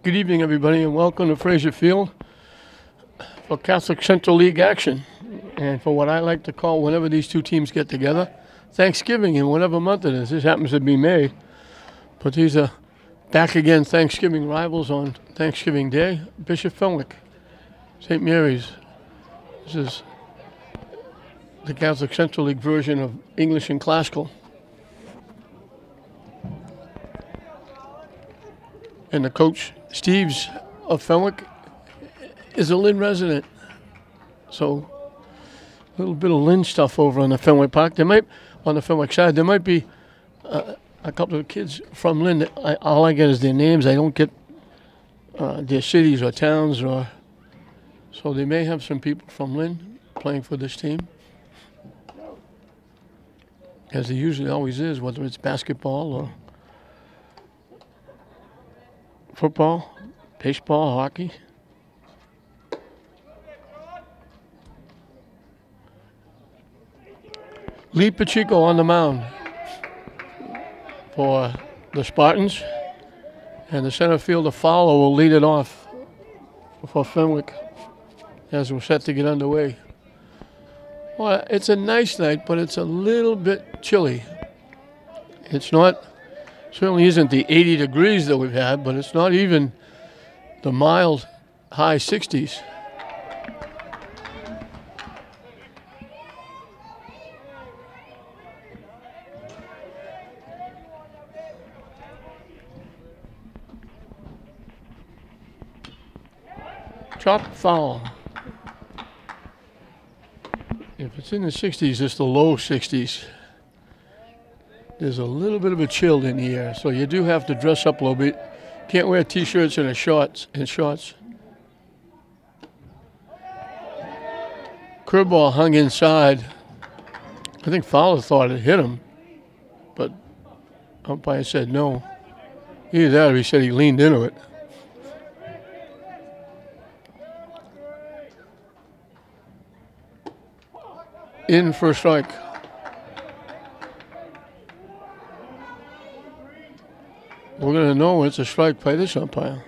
Good evening, everybody, and welcome to Fraser Field for Catholic Central League action. And for what I like to call, whenever these two teams get together, Thanksgiving in whatever month it is. This happens to be May, but these are back again Thanksgiving rivals on Thanksgiving Day. Bishop Fenwick, St. Mary's. This is the Catholic Central League version of English and Classical. And the coach, Steve's of Fenwick, is a Lynn resident. So a little bit of Lynn stuff over on the Fenwick Park. On the Fenwick side, there might be a couple of kids from Lynn. All I get is their names. I don't get their cities or towns. So they may have some people from Lynn playing for this team, as there usually always is, whether it's basketball or football, baseball, hockey. Lee Pacheco on the mound for the Spartans, and the center fielder Fowler will lead it off for Fenwick as we're set to get underway. Well, it's a nice night, but it's a little bit chilly. It's not, certainly isn't the 80 degrees that we've had, but it's not even the mild high 60s. Chop foul. If it's in the 60s, it's the low 60s. There's a little bit of a chill in the air, so you do have to dress up a little bit. Can't wear t-shirts and shorts. Curveball hung inside. I think Fowler thought it hit him, but umpire said no. Either that or he said he leaned into it. In for a strike. We're going to know it's a strike by this umpire.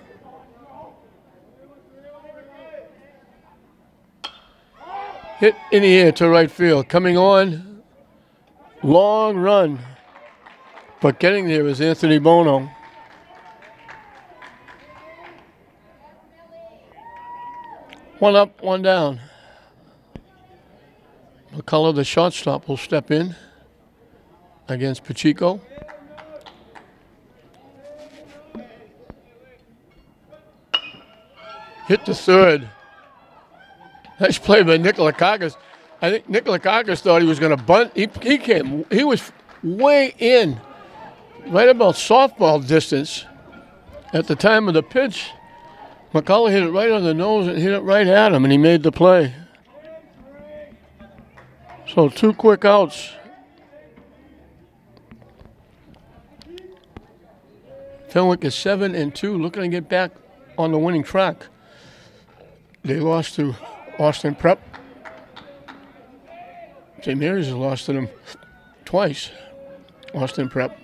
Hit in the air to right field. Coming on. Long run. But getting there is Anthony Bono. One up, one down. McCullough, the shortstop, will step in against Pacheco. Hit to third. Nice play by Nikolakakis. I think Nikolakakis thought he was going to bunt. He was way in, right about softball distance at the time of the pitch. McCullough hit it right on the nose and hit it right at him, and he made the play. So 2 quick outs. Fenwick is 7-2, looking to get back on the winning track. They lost to Austin Prep. St. Mary's has lost to them twice, Austin Prep.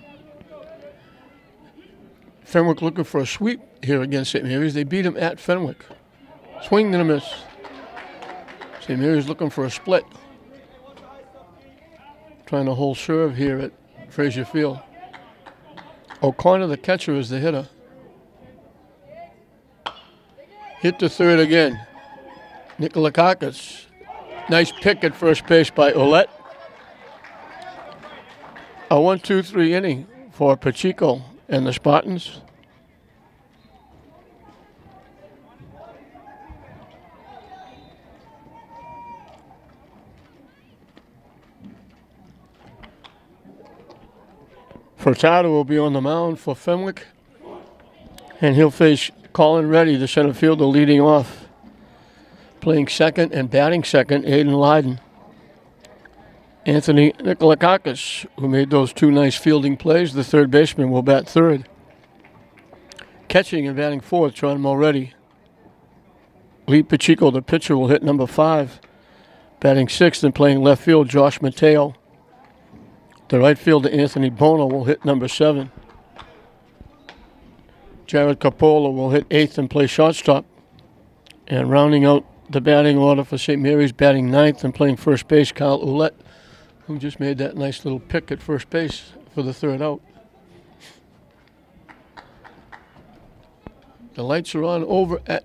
Fenwick looking for a sweep here against St. Mary's. They beat them at Fenwick. Swing and a miss. St. Mary's looking for a split. Trying to hold serve here at Fraser Field. O'Connor, the catcher, is the hitter. Hit to third again. Nikolakakis. Nice pick at first base by Ouellette. A 1-2-3 inning for Pacheco and the Spartans. Furtado will be on the mound for Fenwick, and he'll face Colin Reddy, the center fielder, leading off. Playing second and batting second, Aiden Lyden. Anthony Nikolakakis, who made those 2 nice fielding plays, the third baseman, will bat third. Catching and batting fourth, John Mulready. Lee Pacheco, the pitcher, will hit number 5. Batting sixth and playing left field, Josh Mateo. The right fielder, Anthony Bono, will hit number 7. Jared Capola will hit 8th and play shortstop. And rounding out the batting order for St. Mary's, batting 9th and playing first base, Kyle Ouellette, who just made that nice little pick at first base for the 3rd out. The lights are on over at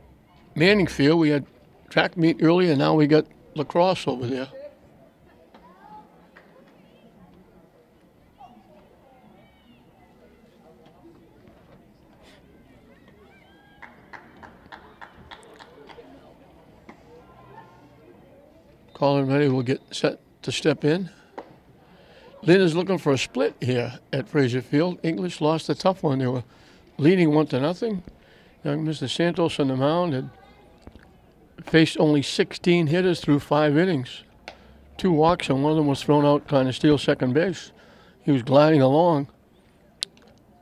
Manning Field. We had track meet earlier, and now we got lacrosse over there. Colin Reddy will get set to step in. Lynn is looking for a split here at Fraser Field. English lost a tough one. They were leading 1-0. Young Mr. Santos on the mound had faced only 16 hitters through 5 innings. 2 walks, and one of them was thrown out trying to steal second base. He was gliding along.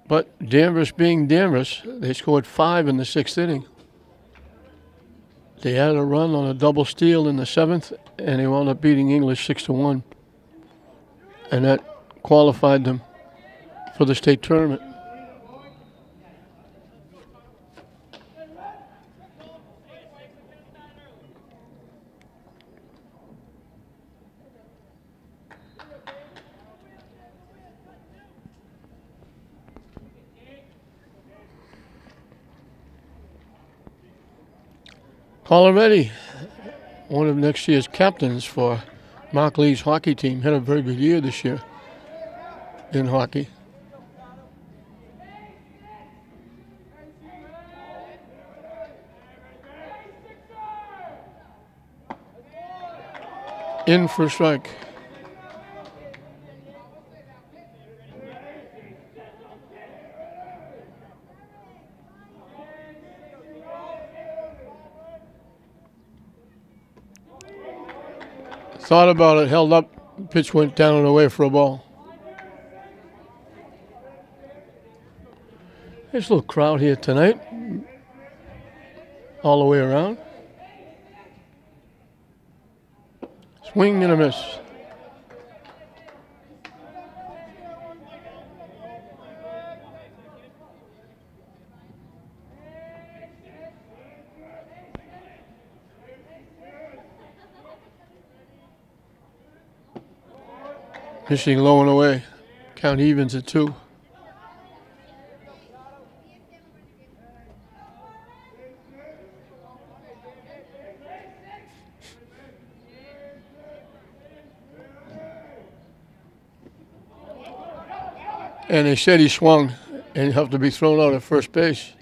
But Danvers being Danvers, they scored 5 in the 6th inning. They had a run on a double steal in the 7th, and they wound up beating English 6-1. And that qualified them for the state tournament. Colin Reddy, one of next year's captains for Mark Lee's hockey team, had a very good year this year in hockey. In for a strike. Thought about it, held up, pitch went down and away for a ball. There's a little crowd here tonight, all the way around. Swing and a miss. Pitching low and away. Count evens at 2. And they said he swung and he'd have to be thrown out at first base.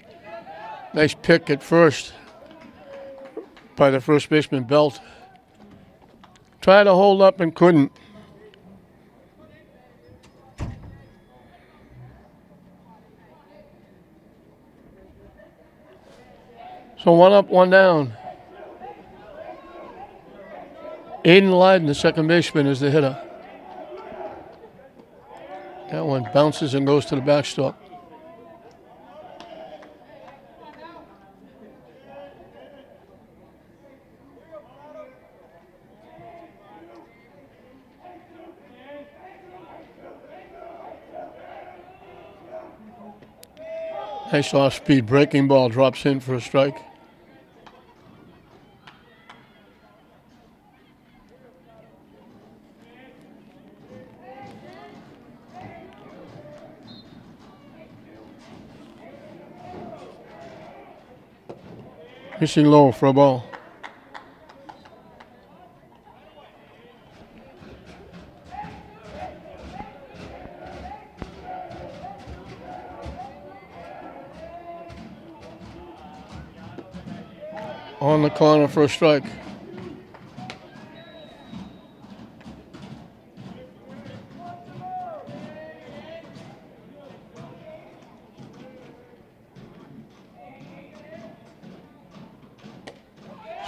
Nice pick at first by the first baseman, Belt. Tried to hold up and couldn't. So 1 up, 1 down. Aiden Lyden, the second baseman, is the hitter. That one bounces and goes to the backstop. Nice off-speed breaking ball, drops in for a strike. Pitching low for a ball. On the corner for a strike.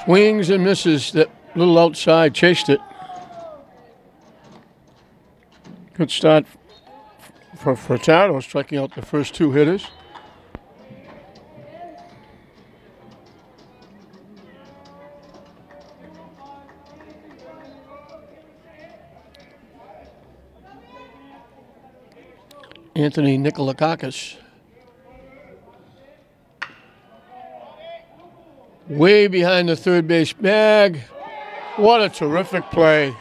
Swings and misses. That little outside chased it. Good start for Furtado, striking out the first 2 hitters. Anthony Nikolakakis way behind the third base bag. What a terrific play.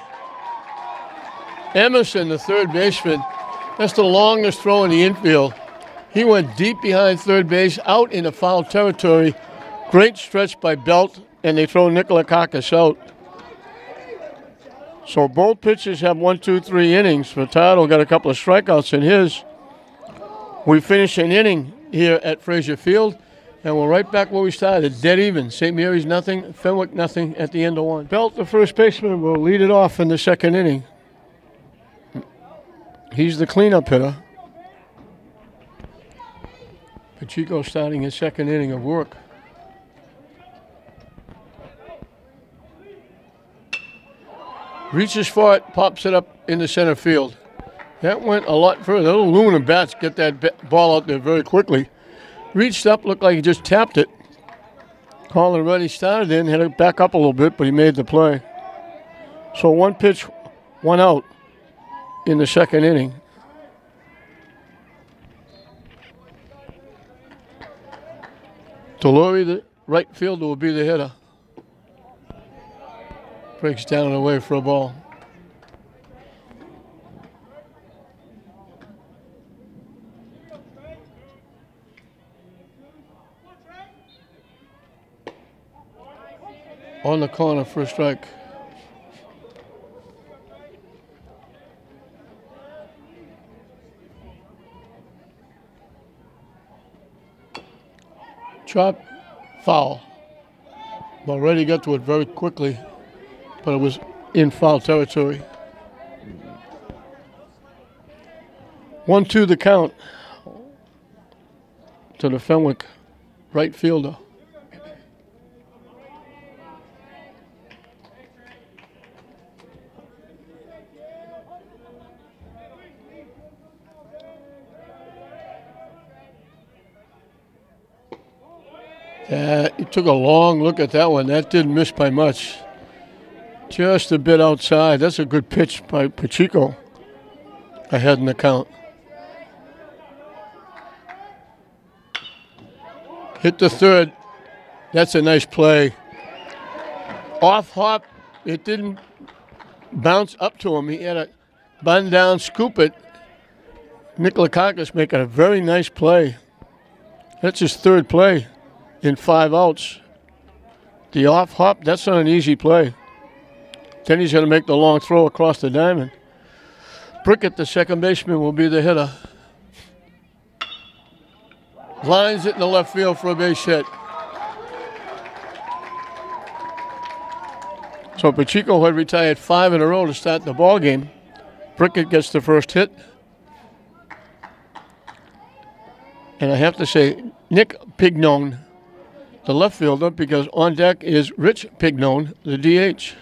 Emerson, the third baseman, that's the longest throw in the infield. He went deep behind third base, out into foul territory. Great stretch by Belt, and they throw Nikolakakis out. So both pitchers have 1, 2, 3 innings. Furtado got a couple of strikeouts in his. We finish an inning here at Frazier Field, and we're right back where we started, dead even. St. Mary's nothing, Fenwick nothing at the end of 1. Belt, the first baseman, will lead it off in the second inning. He's the cleanup hitter. Pacheco starting his second inning of work. Reaches for it, pops it up in the center field. That went a lot further. Those aluminum bats get that ball out there very quickly. Reached up, looked like he just tapped it. Holland already started in, had it back up a little bit, but he made the play. So 1 pitch, 1 out in the second inning. Delory, the right fielder, will be the hitter. Breaks down and away for a ball. On the corner for a strike. Chop, foul. Already got to it very quickly, but it was in foul territory. 1-2 the count to the Fenwick right fielder. He took a long look at that one. That didn't miss by much. Just a bit outside. That's a good pitch by Pacheco. Ahead in the count. Hit the third. That's a nice play. Off hop. It didn't bounce up to him. He had to bun down, scoop it. Nikolakakis making a very nice play. That's his third play in 5 outs. The off hop, that's not an easy play. Then he's going to make the long throw across the diamond. Brickett, the second baseman, will be the hitter. Lines it in the left field for a base hit. So Pacheco had retired 5 in a row to start the ball game. Brickett gets the first hit. And I have to say, Nick Pignone, the left fielder, because on deck is Rich Pignone, the DH.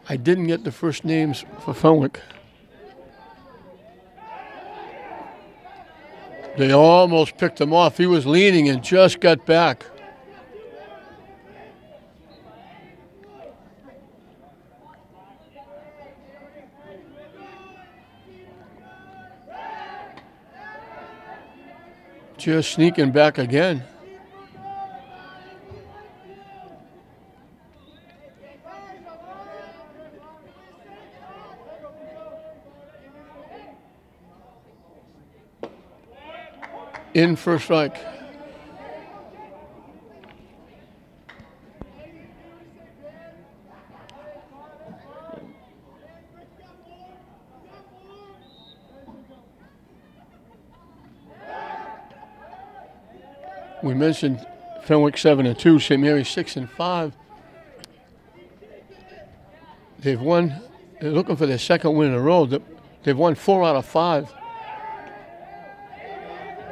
I didn't get the first names for Fenwick. They almost picked him off. He was leaning and just got back. Just sneaking back again. In for a strike. We mentioned Fenwick 7-2, St. Mary's 6-5. They've won. They're looking for their second win in a row. They've won 4 out of 5.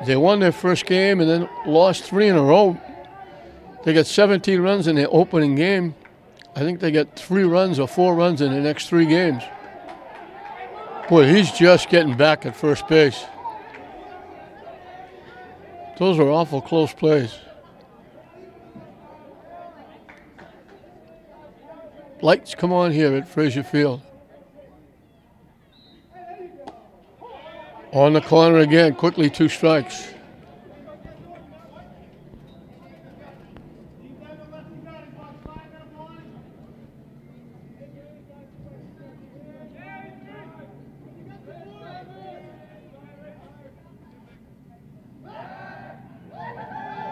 They won their first game and then lost 3 in a row. They got 17 runs in their opening game. I think they got 3 runs or 4 runs in the next 3 games. Boy, he's just getting back at first base. Those are awful close plays. Lights come on here at Frazier Field. On the corner again, quickly 2 strikes.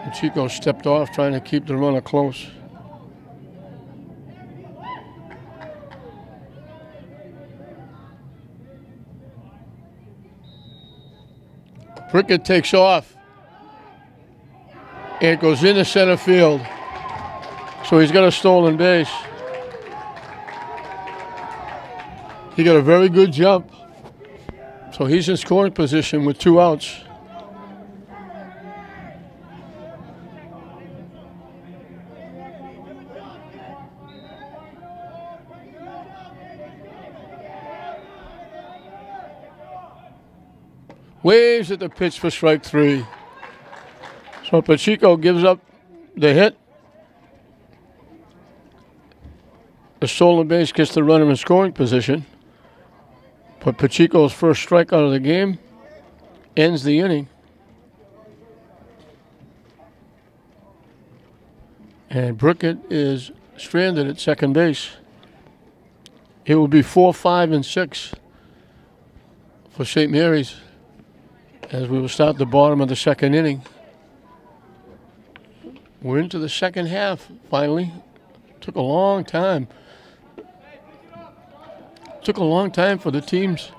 Pacheco stepped off trying to keep the runner close. Prickett takes off. And it goes into center field. So he's got a stolen base. He got a very good jump. So he's in scoring position with 2 outs. Waves at the pitch for strike 3. So Pacheco gives up the hit. The stolen base gets the runner in scoring position. But Pacheco's first strikeout of the game ends the inning. And Prickett is stranded at second base. It will be 4, 5, and 6 for St. Mary's as we will start the bottom of the second inning. We're into the second half, finally. Took a long time. Took a long time for the teams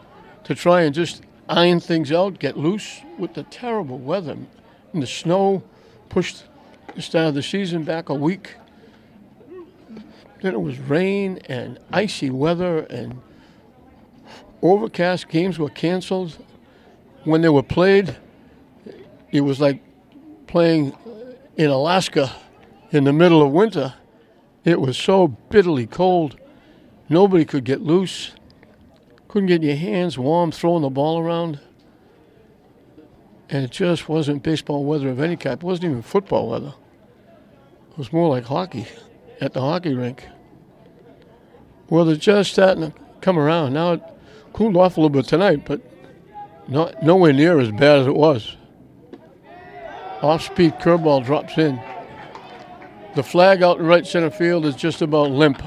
to try and just iron things out, get loose with the terrible weather. And the snow pushed the start of the season back a week. Then it was rain and icy weather and overcast. Games were canceled. When they were played, it was like playing in Alaska in the middle of winter. It was so bitterly cold. Nobody could get loose. Couldn't get your hands warm throwing the ball around. And it just wasn't baseball weather of any kind. It wasn't even football weather. It was more like hockey at the hockey rink. Well, they're just starting to come around. Now it cooled off a little bit tonight, but nowhere near as bad as it was. Off-speed curveball drops in. The flag out in right center field is just about limp.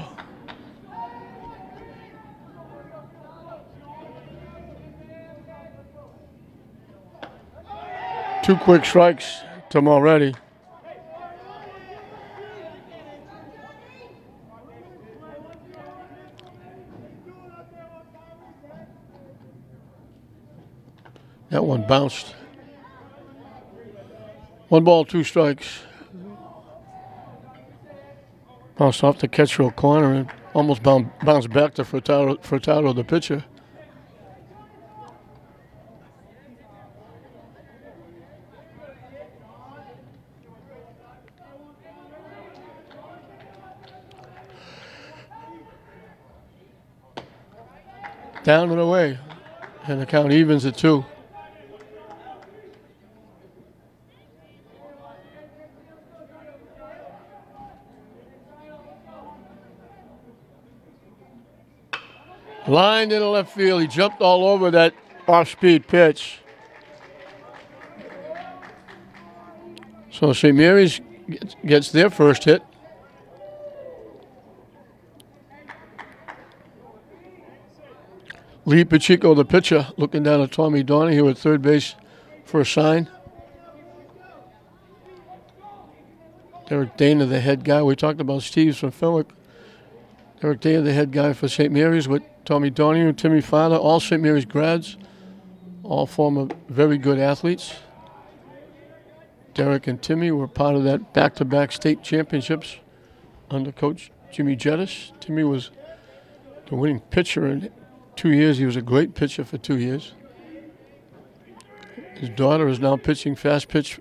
Two quick strikes to Mulready. That one bounced. 1 ball, 2 strikes. Bounced off the catch row corner and almost bounced back to Furtado, the pitcher. Down and away, and the count evens at 2. Lined into left field. He jumped all over that off-speed pitch. So St. Mary's gets their first hit. Lee Pacheco, the pitcher, looking down at Tommy Donahue at third base for a sign. Derek Dana, the head guy. We talked about Steve's from Fenwick. Derek Dana, the head guy for St. Mary's, with Tommy Donahue and Timmy Fowler, all St. Mary's grads, all former very good athletes. Derek and Timmy were part of that back-to-back state championships under Coach Jimmy Jettis. Timmy was the winning pitcher in 2 years. He was a great pitcher for 2 years. His daughter is now pitching fast pitch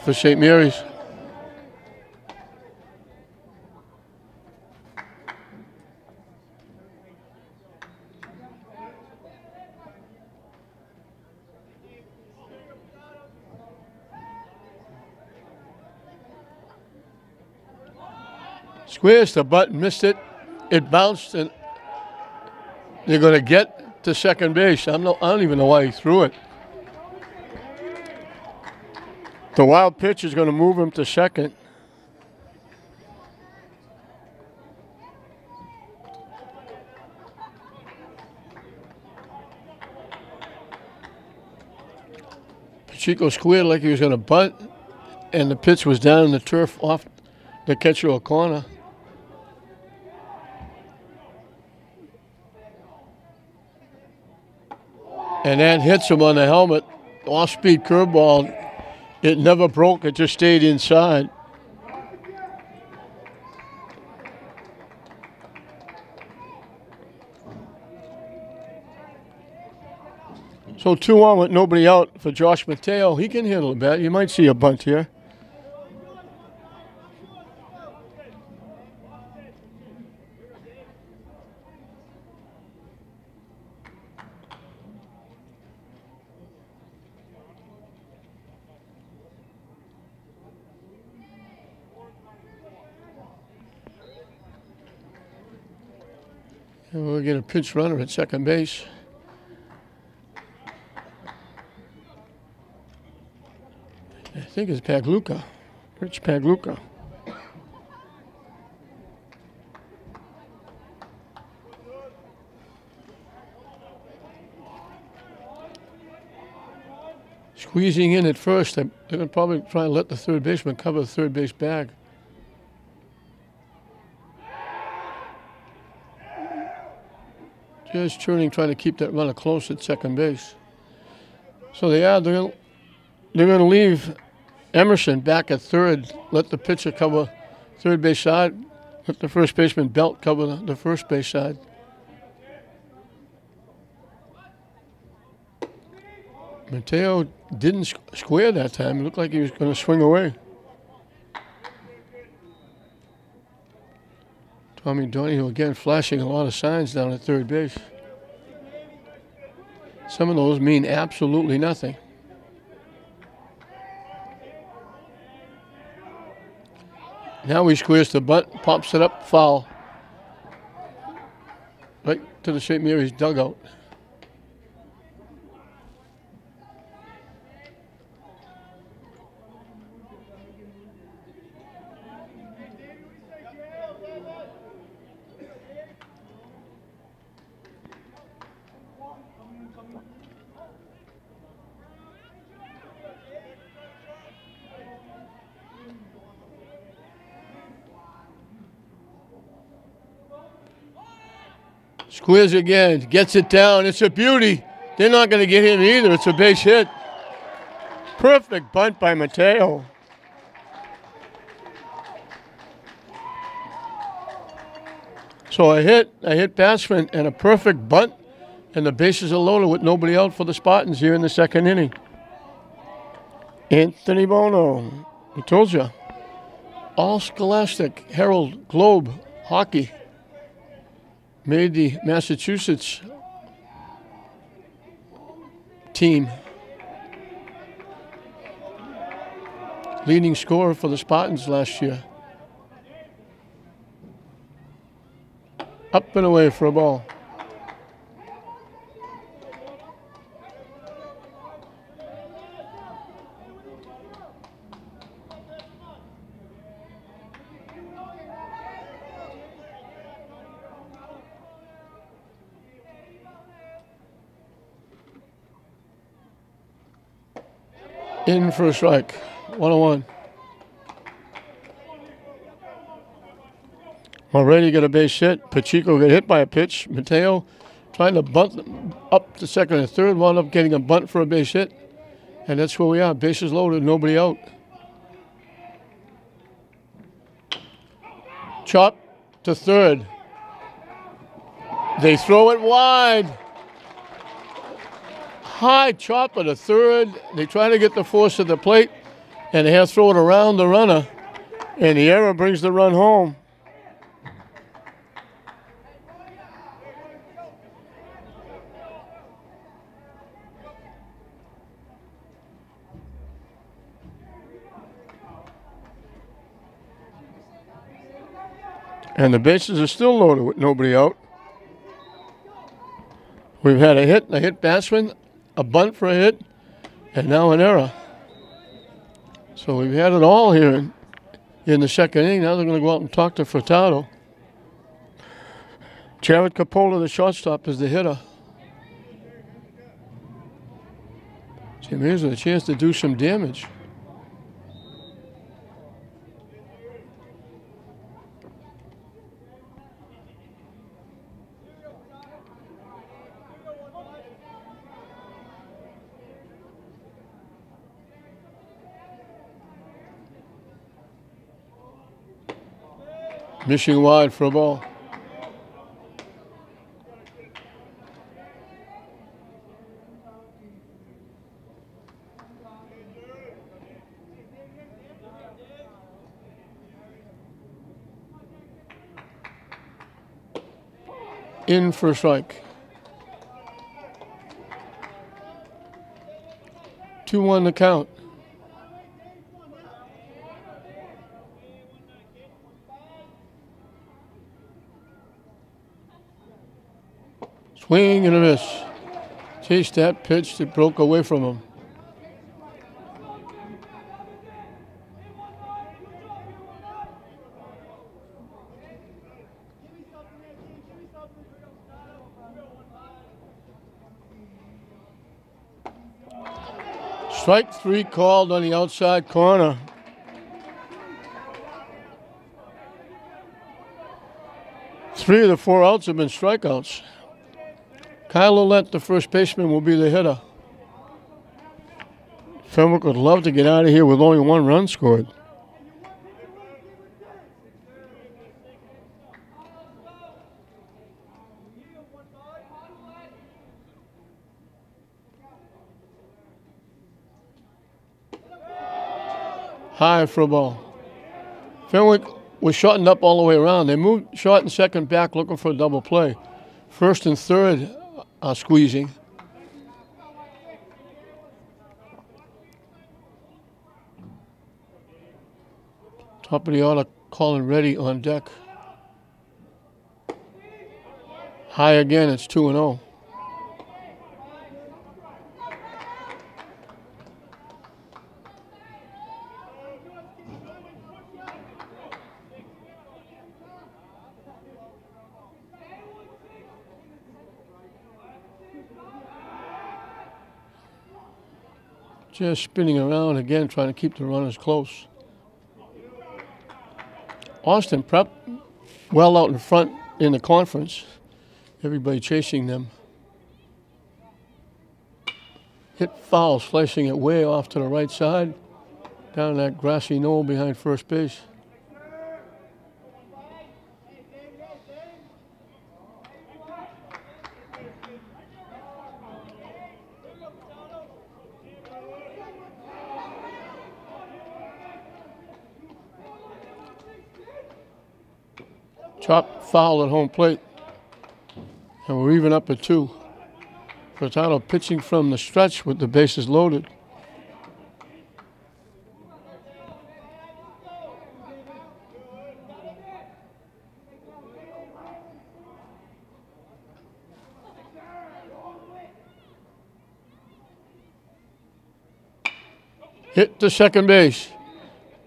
for St. Mary's. Squares the button, missed it. It bounced, and they're going to get to second base. I don't even know why he threw it. The wild pitch is going to move him to second. Pacheco squared like he was going to bunt. and the pitch was down in the turf off the catcher a corner. And that hits him on the helmet. Off-speed curveball. It never broke. It just stayed inside. So 2-1 with nobody out for Josh Mateo. He can handle a bat. You might see a bunt here. And we'll get a pinch runner at second base. I think it's Pagluca, Rich Pagluca. Squeezing in at first. They're going to probably try and let the third baseman cover the third base bag. Just turning, trying to keep that runner close at second base. So they're going to leave Emerson back at third, let the pitcher cover third base side, let the first baseman Belt cover the first base side. Mateo didn't square that time. It looked like he was going to swing away. Tommy Donahue again flashing a lot of signs down at third base. Some of those mean absolutely nothing. Now he squares the bunt, pops it up, foul. Right to the St. Mary's dugout. Squares again, gets it down. It's a beauty. They're not going to get him either. It's a base hit. Perfect bunt by Mateo. So a hit batsman and a perfect bunt, and the bases are loaded with nobody out for the Spartans here in the second inning. Anthony Bono, I told you, all Scholastic, Herald, Globe, hockey. Made the Massachusetts team. Leading scorer for the Spartans last year. Up and away for a ball. In for a strike, 1-1. Already got a base hit. Pacheco got hit by a pitch. Mateo trying to bunt up to second and third, wound up getting a bunt for a base hit. And that's where we are, bases loaded, nobody out. Chop to third. They throw it wide. High chopper to third. They try to get the force at the plate, and they have to throw it around the runner, and the error brings the run home. And the bases are still loaded with nobody out. We've had a hit batsman, a bunt for a hit, and now an error. So we've had it all here in the second inning. Now they're going to go out and talk to Furtado. Jared Capola, the shortstop, is the hitter. St. Mary's with a chance to do some damage. Missing wide for a ball. In for a strike. 2-1 the count. Swing and a miss. Chased that pitch that broke away from him. Strike 3 called on the outside corner. Three of the 4 outs have been strikeouts. Kyle Ouellette, the first baseman, will be the hitter. Fenwick would love to get out of here with only 1 run scored. High for a ball. Fenwick was shortened up all the way around. They moved short and second back looking for a double play. First and third are squeezing. Top of the order, Colin Reddy on deck. High again, it's 2-0. Just spinning around again, trying to keep the runners close. Austin Prep, well out in front in the conference. Everybody chasing them. Hit foul, slicing it way off to the right side, down that grassy knoll behind first base. Chop foul at home plate. And we're even up at 2. Furtado pitching from the stretch with the bases loaded. Hit to second base.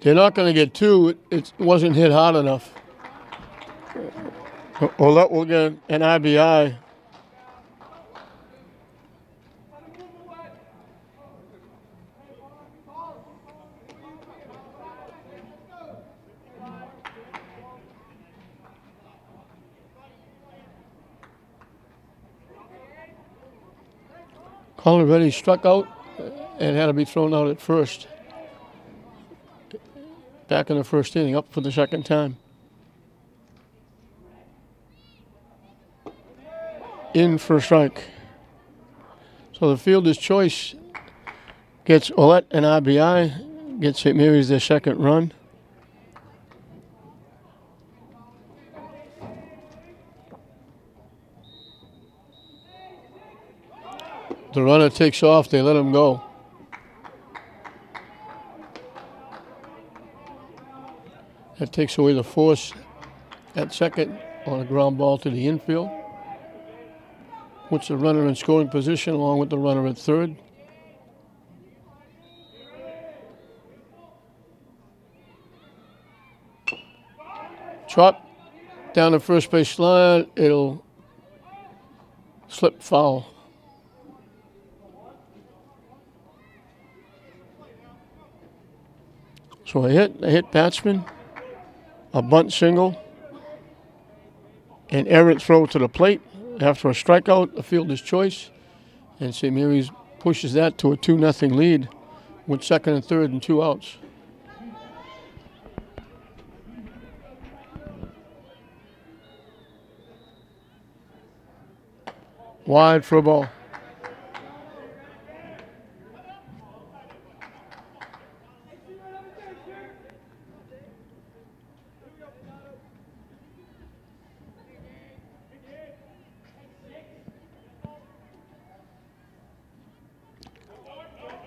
They're not going to get 2. It wasn't hit hard enough. Ouellette will get an RBI. Colin Reddy struck out and had to be thrown out at first. Back in the first inning, up for the second time. In for a strike. So the fielder's choice gets Ouellette an RBI, gets St. Mary's their second run. The runner takes off, they let him go. That takes away the force at second on a ground ball to the infield. Puts the runner in scoring position along with the runner at third. Chop down the first base line, it'll slip foul. So a hit batsman, a bunt single, an errant throw to the plate. After a strikeout, a fielder's choice, and St. Mary's pushes that to a 2-0 lead with second and third and 2 outs. Wide for a ball.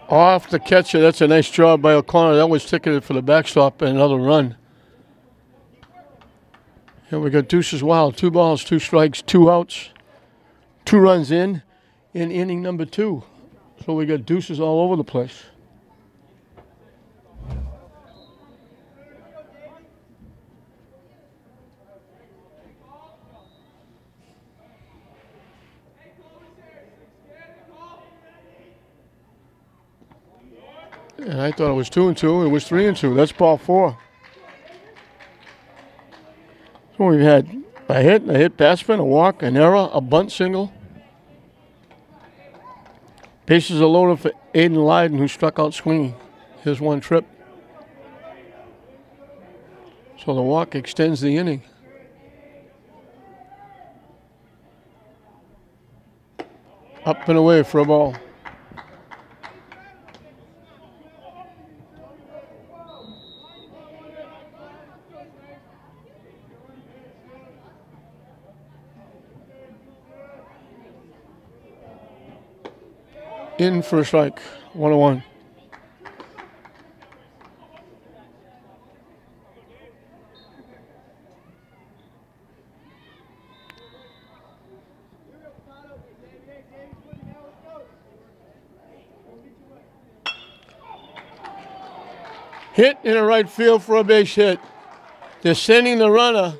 Off the catcher. That's a nice job by O'Connor. That was ticketed for the backstop and another run. Here we got Deuces Wild. 2 balls, 2 strikes, 2 outs. 2 runs in inning number 2. So we got deuces all over the place. And I thought it was 2-2. It was 3-2. That's ball 4. So we've had a hit batsman, a walk, an error, a bunt single. Bases are loaded for Aiden Lyden, who struck out swinging. Here's 1 trip. So the walk extends the inning. Up and away for a ball. In for a strike, 1-1. Hit in the right field for a base hit. They're sending the runner.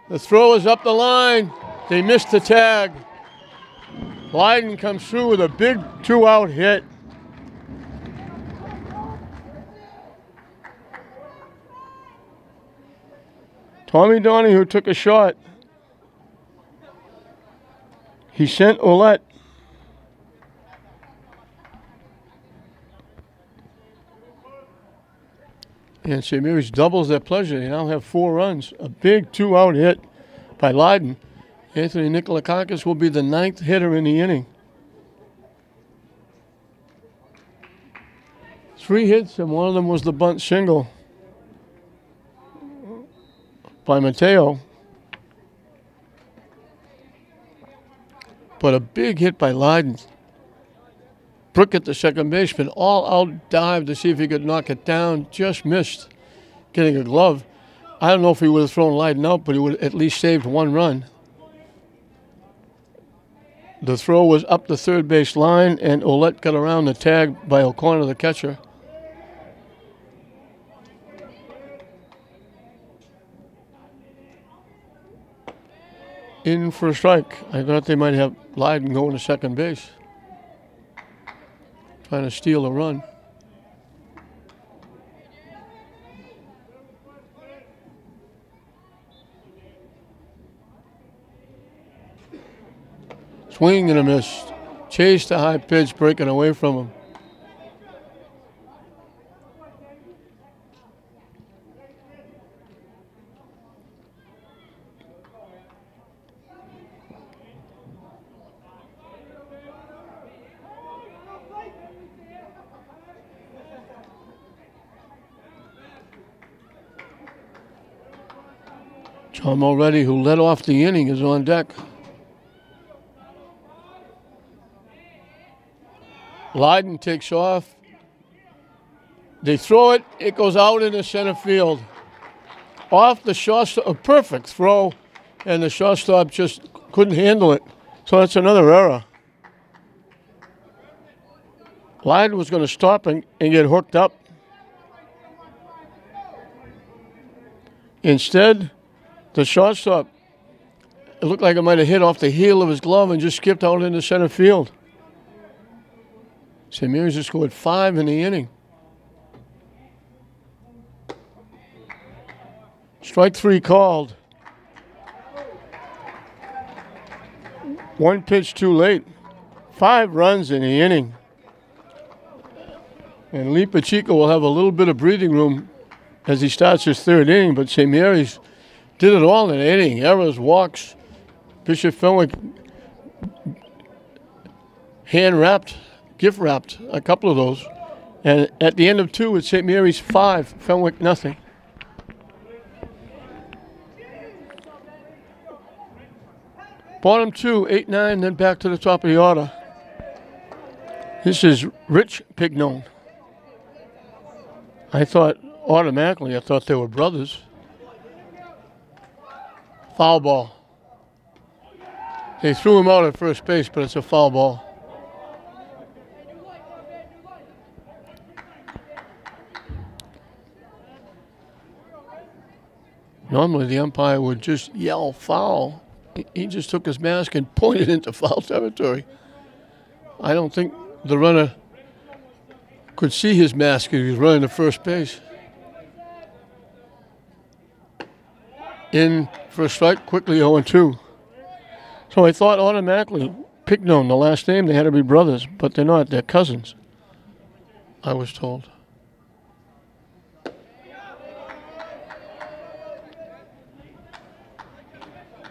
The throw is up the line. They missed the tag. Lyden comes through with a big 2-out hit. Tommy Donahue took a shot. He sent Ouellette. And St. Mary's doubles their pleasure. They now have 4 runs. A big 2-out hit by Lyden. Anthony Nikolakakis will be the 9th hitter in the inning. 3 hits, and one of them was the bunt single by Mateo. But a big hit by Lyden. Brook, the second baseman, all out dive to see if he could knock it down. Just missed getting a glove. I don't know if he would have thrown Lyden out, but he would have at least saved 1 run. The throw was up the third base line, and Ouellette got around the tag by O'Connor, the catcher. In for a strike. I thought they might have Lyden going to second base, trying to steal a run. Swing and a miss. Chase the high pitch, breaking away from him. John Mulready, who led off the inning, is on deck. Lyden takes off. They throw it. It goes out into center field. Off the shortstop. A perfect throw, and the shortstop just couldn't handle it. So that's another error. Lyden was going to stop and get hooked up. Instead, the shortstop, it looked like it might have hit off the heel of his glove and just skipped out into center field. St. Mary's just scored 5 in the inning. Strike 3 called. 1 pitch too late. 5 runs in the inning. And Lee Pacheco will have a little bit of breathing room as he starts his 3rd inning, but St. Mary's did it all in the inning. Errors, walks. Bishop Fenwick hand-wrapped, gift-wrapped, a couple of those. And at the end of 2, it's St. Mary's 5, Fenwick nothing. Bottom 2, 8-9, then back to the top of the order. This is Rich Pignon. I thought they were brothers. Foul ball. They threw him out at first base, but it's a foul ball. Normally the umpire would just yell foul. He just took his mask and pointed into foul territory. I don't think the runner could see his mask as he was running to first base. In for a strike, quickly 0-2. So I thought automatically, Pignon, the last name, they had to be brothers, but they're not. They're cousins, I was told.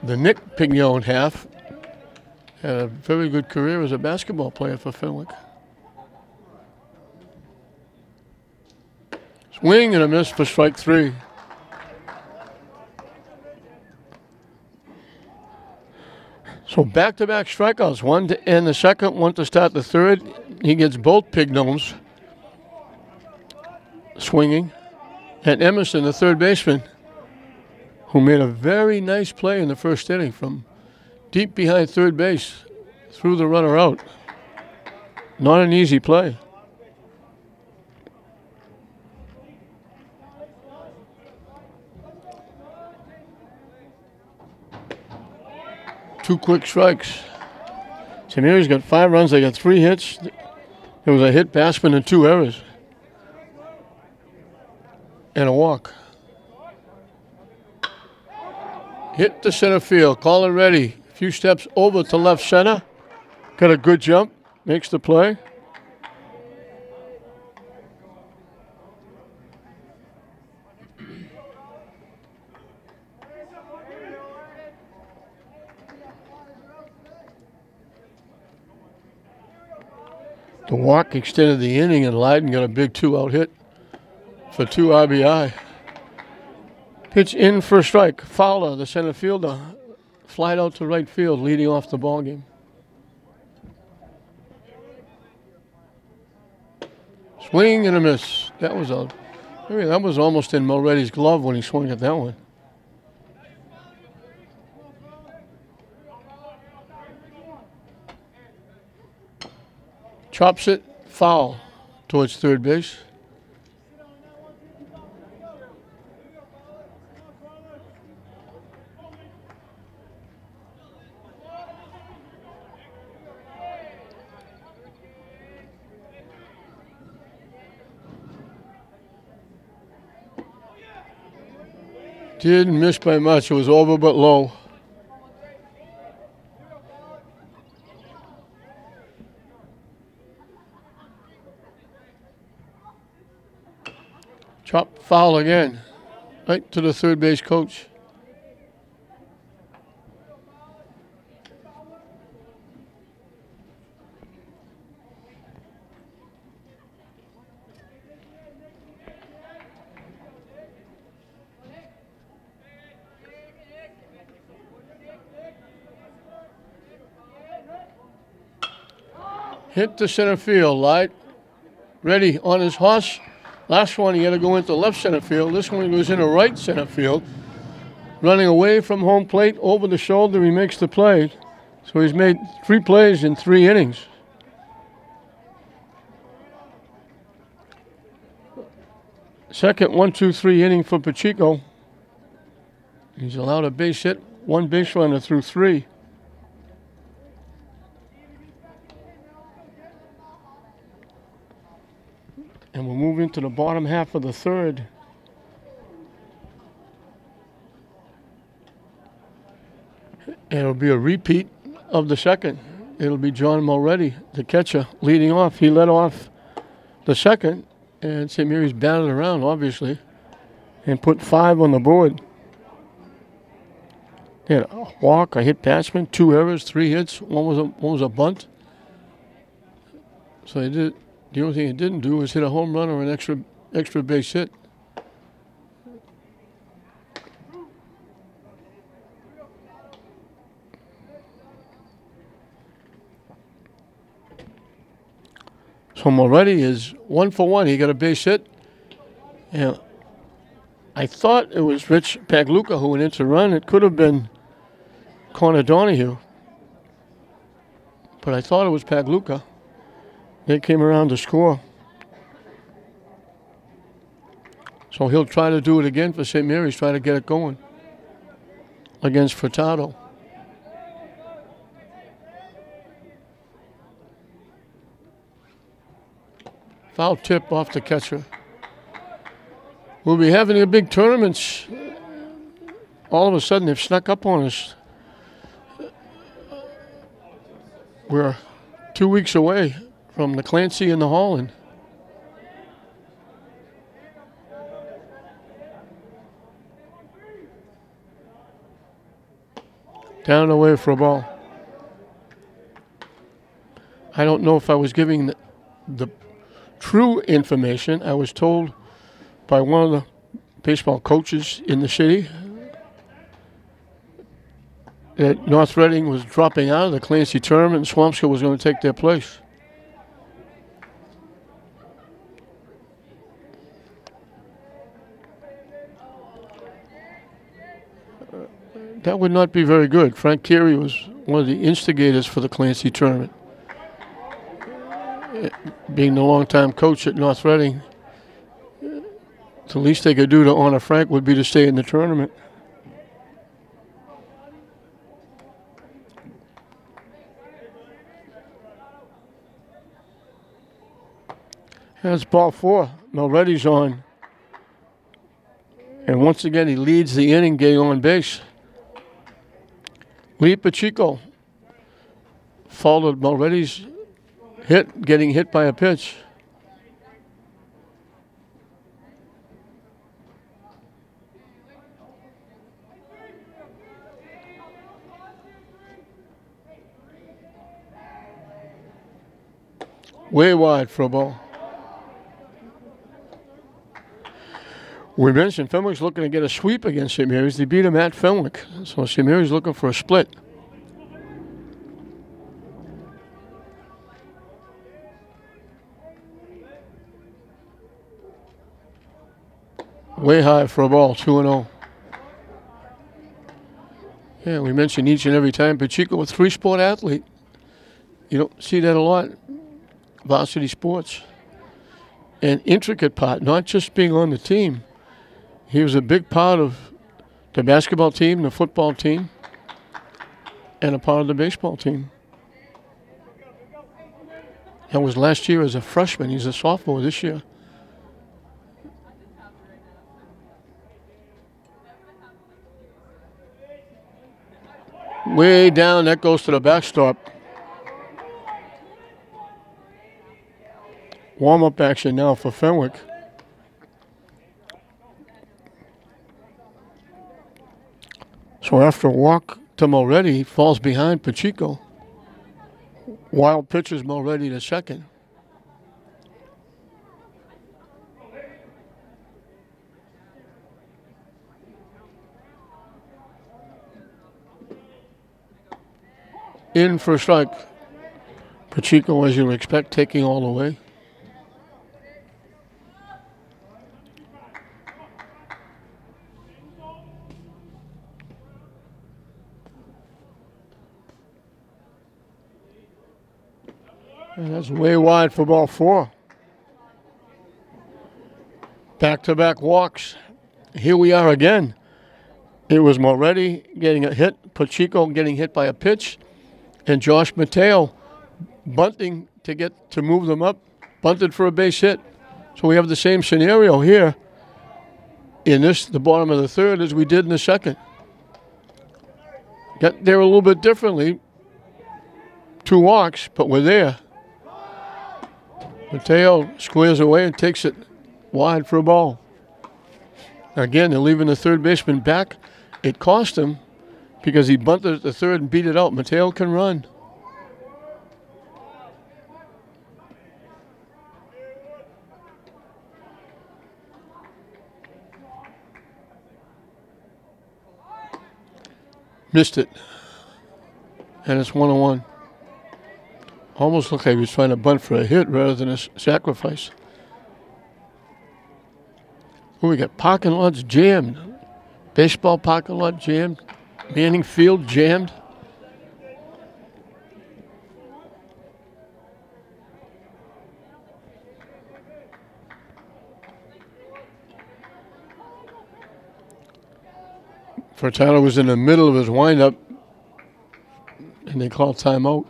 The Nick Pignon half had a very good career as a basketball player for Fenwick. Swing and a miss for strike 3. So back-to-back strikeouts, one to end the second, one to start the third. He gets both Pignons swinging. And Emerson, the third baseman, who made a very nice play in the first inning from deep behind third base, threw the runner out. Not an easy play. Two quick strikes. St. Mary's got 5 runs. They got 3 hits. There was a hit, Bassman, and 2 errors. And a walk. Hit to center field. Call it ready. A few steps over to left center. Got a good jump. Makes the play. The walk extended the inning, and Leiden got a big 2-out hit for 2 RBI. Pitch in for a strike. Fowler, the center fielder, flied out to right field, leading off the ball game. Swing and a miss. That was almost in Mulready's glove when he swung at that one. Chops it, foul towards third base. Didn't miss by much. It was over but low. Chop foul again, right to the third base coach. Hit to center field, Light. Ready on his horse. Last one, he had to go into left center field. This one, he goes into right center field. Running away from home plate, over the shoulder, he makes the play. So he's made 3 plays in 3 innings. Second 1-2-3 inning for Pacheco. He's allowed a base hit, 1 base runner through 3. And we'll move into the bottom half of the third. And it'll be a repeat of the second. It'll be John Mulready, the catcher, leading off. He led off the second, and St. Mary's batted around, obviously, and put 5 on the board. They had a walk, a hit batsman, 2 errors, 3 hits. One was a bunt. So the only thing he didn't do was hit a home run or an extra base hit. So Moretti is 1 for 1. He got a base hit. And I thought it was Rich Pagluca who went in to run. It could have been Connor Donahue. But I thought it was Pagluca. They came around to score. So he'll try to do it again for St. Mary's, try to get it going against Furtado. Foul tip off the catcher. We'll be having a big tournaments. All of a sudden, they've snuck up on us. We're 2 weeks away from the Clancy and the Holland. Down and away for a ball. I don't know if I was giving the true information. I was told by one of the baseball coaches in the city that North Reading was dropping out of the Clancy tournament and Swampscott was going to take their place. That would not be very good. Frank Carey was one of the instigators for the Clancy tournament. Being the longtime coach at North Reading, the least they could do to honor Frank would be to stay in the tournament. That's ball 4. Mulready's on. And once again, he leads the inning getting on base. Lee Pacheco followed Mulready's hit, getting hit by a pitch. Way wide for a ball. We mentioned Fenwick's looking to get a sweep against St. Mary's. They beat him at Fenwick. So St. Mary's looking for a split. Way high for a ball, 2-0. Yeah, we mentioned each and every time Pacheco, a 3-sport athlete. You don't see that a lot. Varsity sports. An intricate part, not just being on the team. He was a big part of the basketball team, the football team, and a part of the baseball team. That was last year as a freshman. He's a sophomore this year. Way down, that goes to the backstop. Warm-up action now for Fenwick. So after a walk to Mulready, he falls behind Pacheco. Wild pitches Mulready to second. In for a strike. Pacheco, as you would expect, taking all the way. And that's way wide for ball 4. Back-to-back walks. Here we are again. It was Mulready getting a hit, Pacheco getting hit by a pitch, and Josh Mateo bunting to move them up, bunted for a base hit. So we have the same scenario here in the bottom of the third, as we did in the second. Got there a little bit differently. 2 walks, but we're there. Mateo squares away and takes it wide for a ball. Again, they're leaving the third baseman back. It cost him because he bunted at the third and beat it out. Mateo can run. Missed it. And it's 1-1. Almost looked like he was trying to bunt for a hit rather than a sacrifice. Oh, we got parking lots jammed. Baseball parking lot jammed. Manning Field jammed. Furtado was in the middle of his windup, and they called timeout.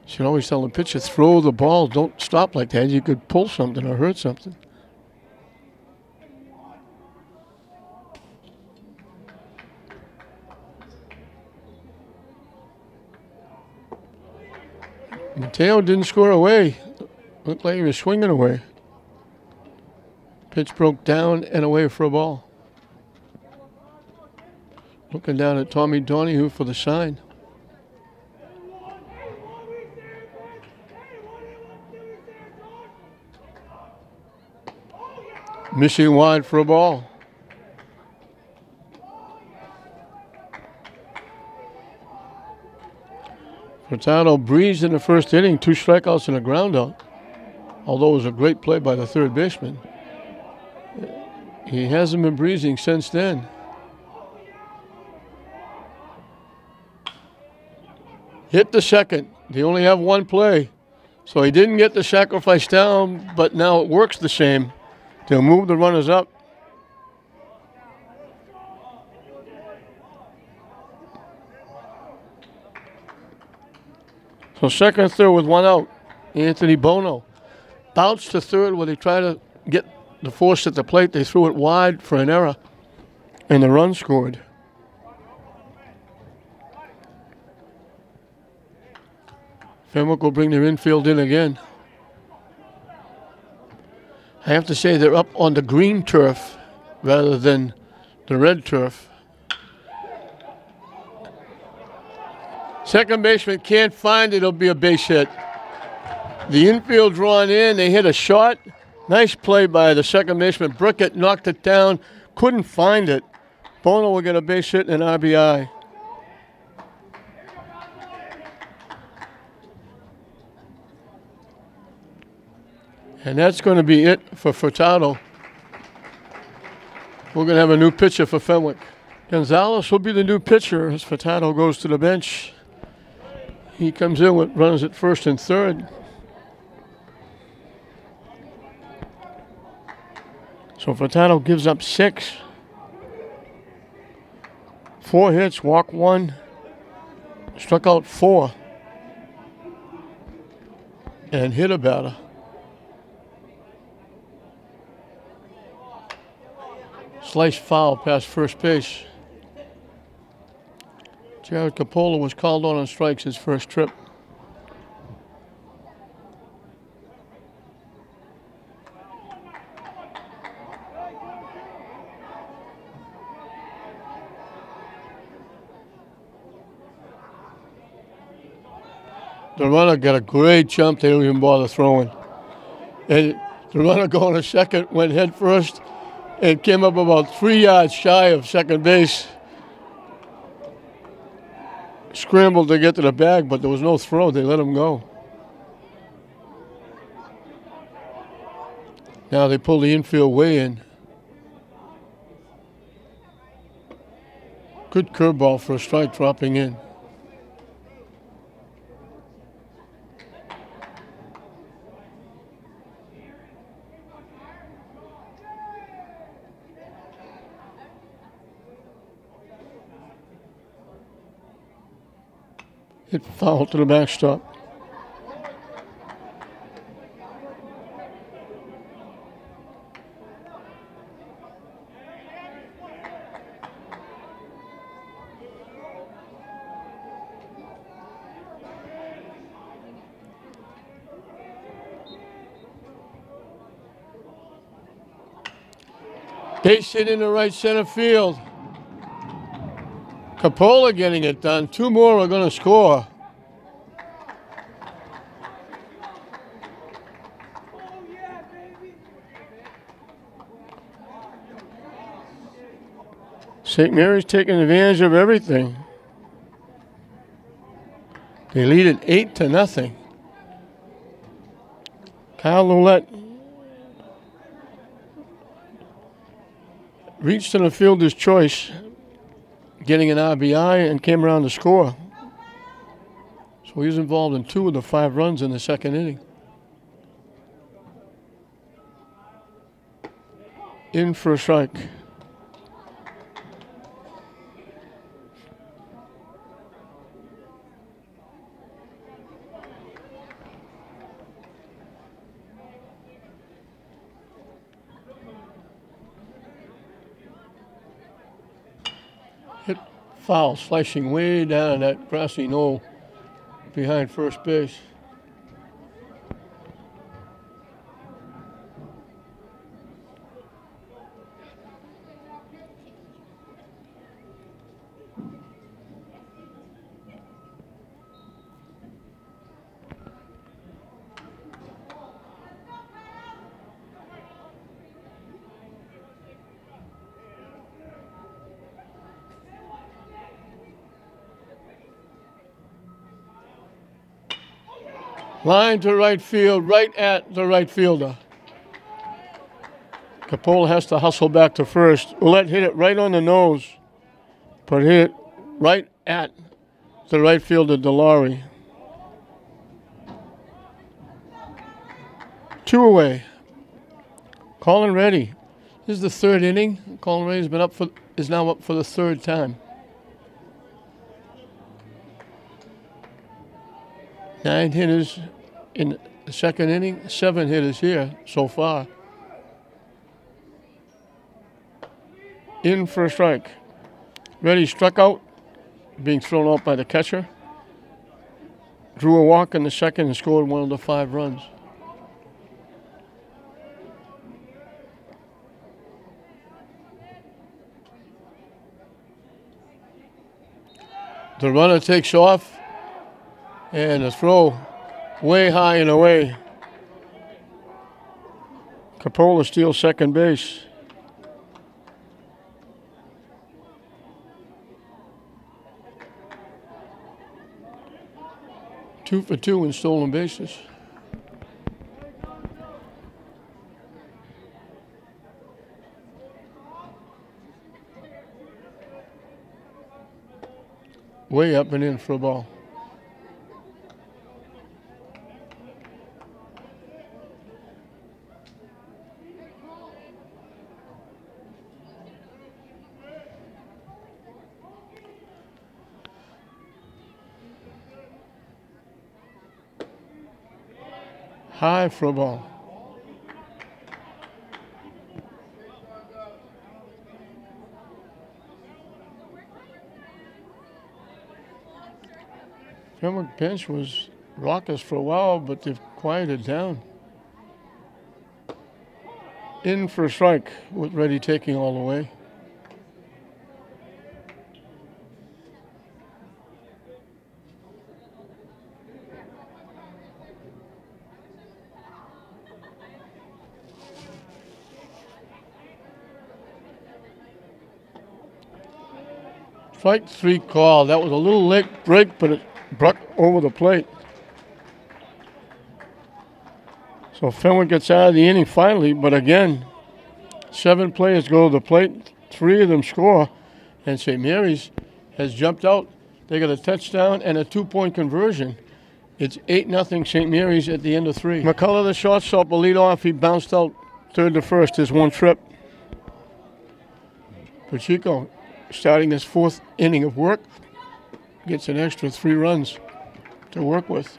Should always tell the pitcher, throw the ball, don't stop like that. You could pull something or hurt something. Mateo didn't score away. Looked like he was swinging away. Pitch broke down and away for a ball. Looking down at Tommy Donahue for the sign. Missing wide for a ball. Furtado breezed in the first inning, 2 strikeouts and a ground out. Although it was a great play by the third baseman. He hasn't been breezing since then. Hit the second. They only have one play. So he didn't get the sacrifice down, but now it works the same. They'll move the runners up. So second and third with 1 out. Anthony Bono bounced to third where they tried to get the force at the plate. They threw it wide for an error, and the run scored. Fenwick will bring their infield in again. I have to say they're up on the green turf rather than the red turf. Second baseman can't find it. It'll be a base hit. The infield drawn in. They hit a shot. Nice play by the second baseman. Brickett knocked it down. Couldn't find it. Bono will get a base hit and an RBI. And that's going to be it for Furtado. We're going to have a new pitcher for Fenwick. Gonzalez will be the new pitcher as Furtado goes to the bench. He comes in with runners at first and third. So Furtado gives up 6. 4 hits, walked 1, struck out 4, and hit a batter. Slice foul past first base. Jared Capola was called on strikes his first trip. The runner got a great jump. They don't even bother throwing. And the runner going to second went head first and came up about 3 yards shy of second base. Scrambled to get to the bag, but there was no throw. They let him go. Now they pull the infield way in. Good curveball for a strike dropping in. Hit foul to the backstop. Base hit into right center field. Capola getting it done. 2 more are going to score. St. Mary's taking advantage of everything. They lead it 8-0. Kyle Ouellette reached to the fielder's choice, getting an RBI, and came around to score. So he was involved in 2 of the 5 runs in the second inning. In for a strike. Hit foul, slicing way down that grassy knoll behind first base. Line to right field, right at the right fielder. Capola has to hustle back to first. Ouellette hit it right on the nose, but hit it right at the right fielder, DeLaurie. 2 away. Colin Reddy. This is the 3rd inning. Colin Reddy is now up for the 3rd time. 9 hitters in the second inning, 7 hitters here so far. In for a strike. Reddy struck out, being thrown out by the catcher. Drew a walk in the second and scored 1 of the 5 runs. The runner takes off, and the throw way high and away. Capola steals second base. Two for 2 in stolen bases. Way up and in for a ball. High for a ball. Fenwick bench was raucous for a while, but they've quieted down. In for a strike with Reddy taking all the way. Strike 3 call. That was a little late break, but it broke over the plate. So Fenwick gets out of the inning finally, but again, 7 players go to the plate. 3 of them score, and St. Mary's has jumped out. They got a touchdown and a 2-point conversion. It's 8-0 St. Mary's at the end of 3. McCullough, the shortstop, will lead off. He bounced out 3rd to 1st. His 1 trip. Pacheco, starting this 4th inning of work, gets an extra 3 runs to work with.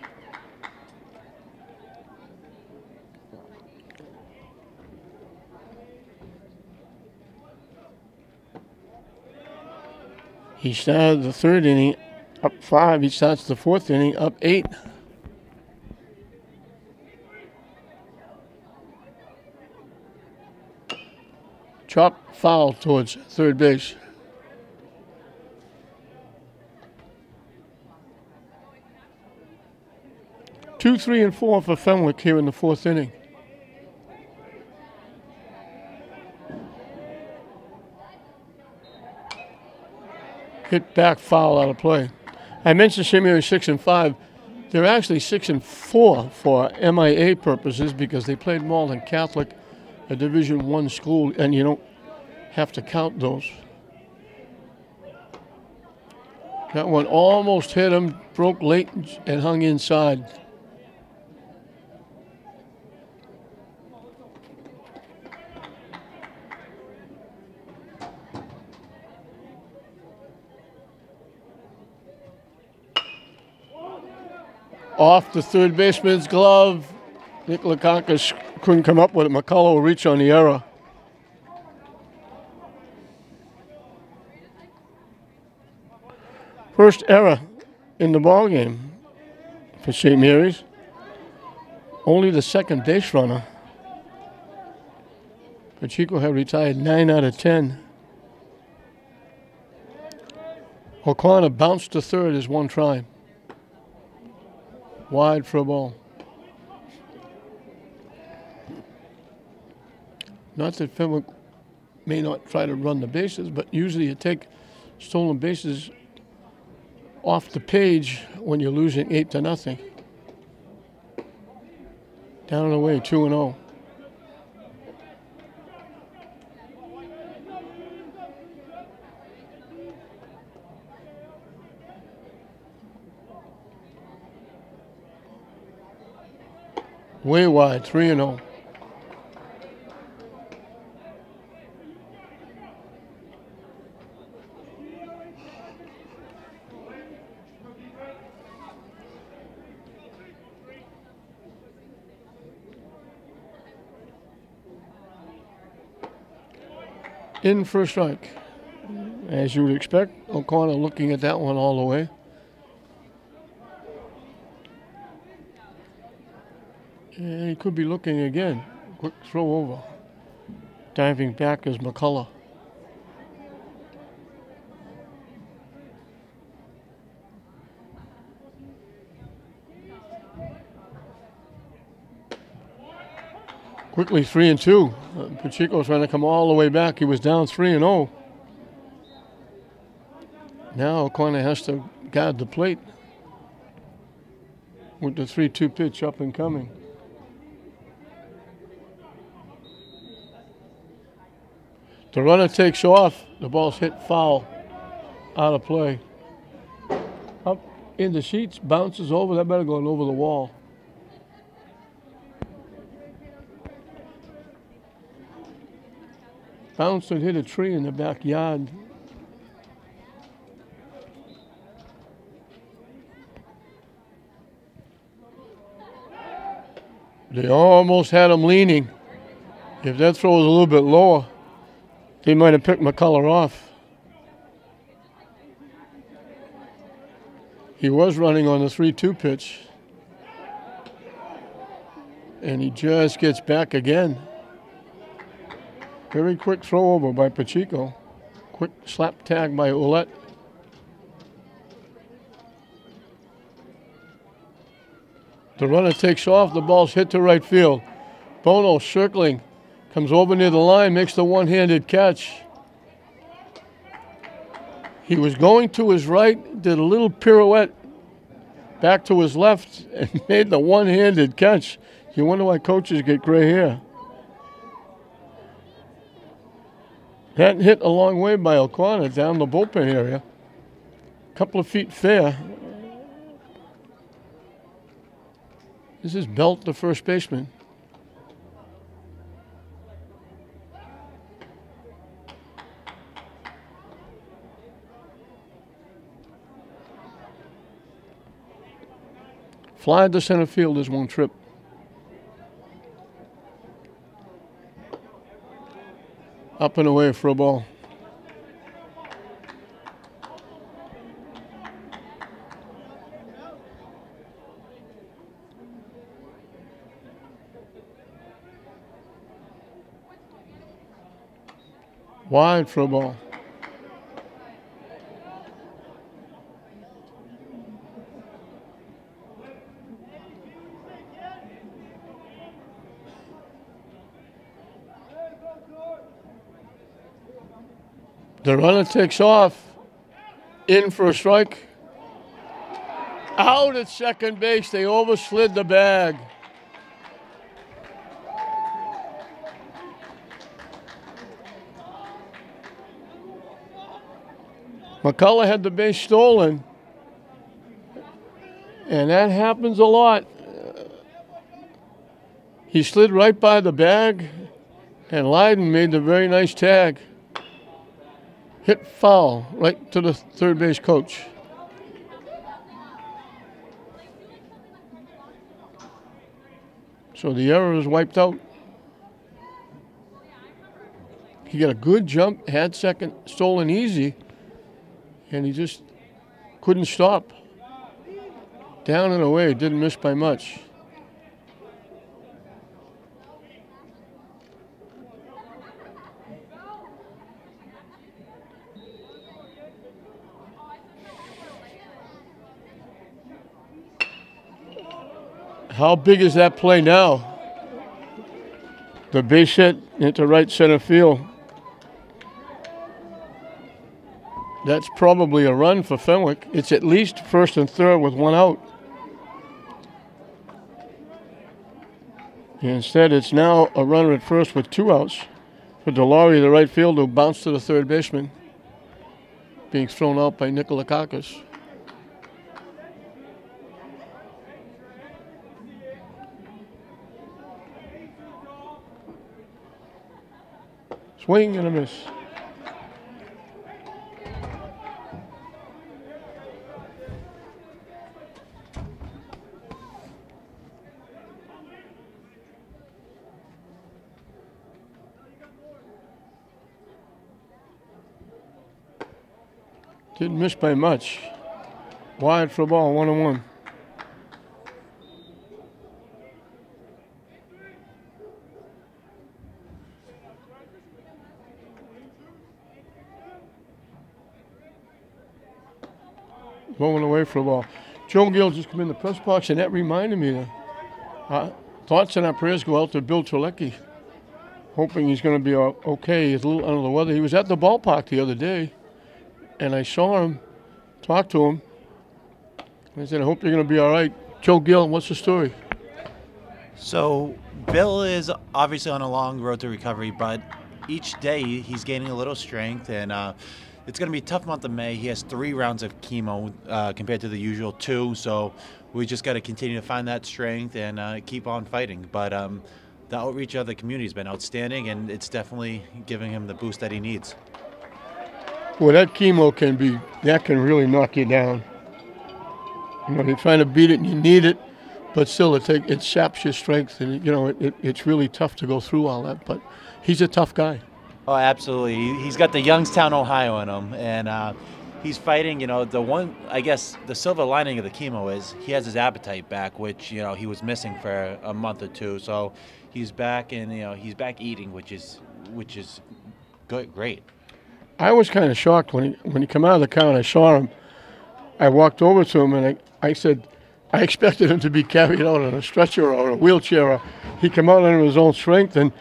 He started the 3rd inning up 5. He starts the 4th inning up 8. Chop foul towards third base. 2, 3, and 4 for Fenwick here in the 4th inning. Hit back, foul, out of play. I mentioned St. Mary's 6 and 5. They're actually 6 and 4 for MIA purposes because they played Malden Catholic, a Division I school, and you don't have to count those. That one almost hit him, broke late and hung inside. Off the third baseman's glove. Nick Lakakis couldn't come up with it. McCullough will reach on the error. First error in the ball game for St. Mary's. Only the second base runner. Pacheco had retired 9 out of 10. O'Connor bounced to third as one try. Wide for a ball. Not that Fenwick may not try to run the bases, but usually you take stolen bases off the page when you're losing 8-0. Down and away, 2-0. Way wide, 3-0. In for a strike. As you would expect, O'Connor looking at that one all the way. And he could be looking again. Quick throw over. Diving back is McCullough. Quickly 3-2. Pacheco's trying to come all the way back. He was down 3-0. Now O'Connor has to guard the plate with the 3-2 pitch up and coming. The runner takes off. The ball's hit foul, out of play. Up in the sheets, bounces over. That better go over the wall. Bounced and hit a tree in the backyard. They almost had him leaning. If that throw was a little bit lower, they might have picked McCullough off. He was running on the 3-2 pitch. And he just gets back again. Very quick throw over by Pacheco. Quick slap tag by Ouellette. The runner takes off. The ball's hit to right field. Bono circling. Comes over near the line, makes the one-handed catch. He was going to his right, did a little pirouette back to his left, and made the one-handed catch. You wonder why coaches get gray hair. That hit a long way by O'Connor down the bullpen area. Couple of feet fair. This is Belt, the first baseman. Fly to center field is one trip. Up and away for a ball. Wide for a ball. The runner takes off. In for a strike. Out at second base. They overslid the bag. McCullough had the base stolen. And that happens a lot. He slid right by the bag, and Lydon made the very nice tag. Hit foul right to the third base coach. So the error is wiped out. He got a good jump, had second, stolen easy, and he just couldn't stop. Down and away, didn't miss by much. How big is that play now? The base hit into right center field. That's probably a run for Fenwick. It's at least first and third with one out. Instead, it's now a runner at first with two outs for Delory, the right fielder, who bounced to the third baseman, being thrown out by Nikolakakis. Swing and a miss. Didn't miss by much. Wide for a ball, 1-1. Going away for a ball. Joe Gill just come in the press box, and that reminded me that thoughts and our prayers go out to Bill Trelecki, hoping he's going to be okay. He's a little under the weather. He was at the ballpark the other day, and I saw him, talked to him. I said, I hope you're going to be all right. Joe Gill, what's the story? So Bill is obviously on a long road to recovery, but each day he's gaining a little strength, and it's going to be a tough month of May. He has 3 rounds of chemo compared to the usual 2, so we just got to continue to find that strength and keep on fighting. But the outreach of the community has been outstanding, and it's definitely giving him the boost that he needs. Well, that chemo can really knock you down. You know, you're trying to beat it and you need it, but still it saps your strength, and it's really tough to go through all that. But he's a tough guy. Oh, absolutely. He's got the Youngstown, Ohio in him, and he's fighting. The silver lining of the chemo is he has his appetite back, which he was missing for a month or two. So he's back, and he's back eating, which is good, great. I was kind of shocked when he came out of the car and I saw him. I walked over to him and I said, I expected him to be carried out on a stretcher or a wheelchair. He came out under his own strength, and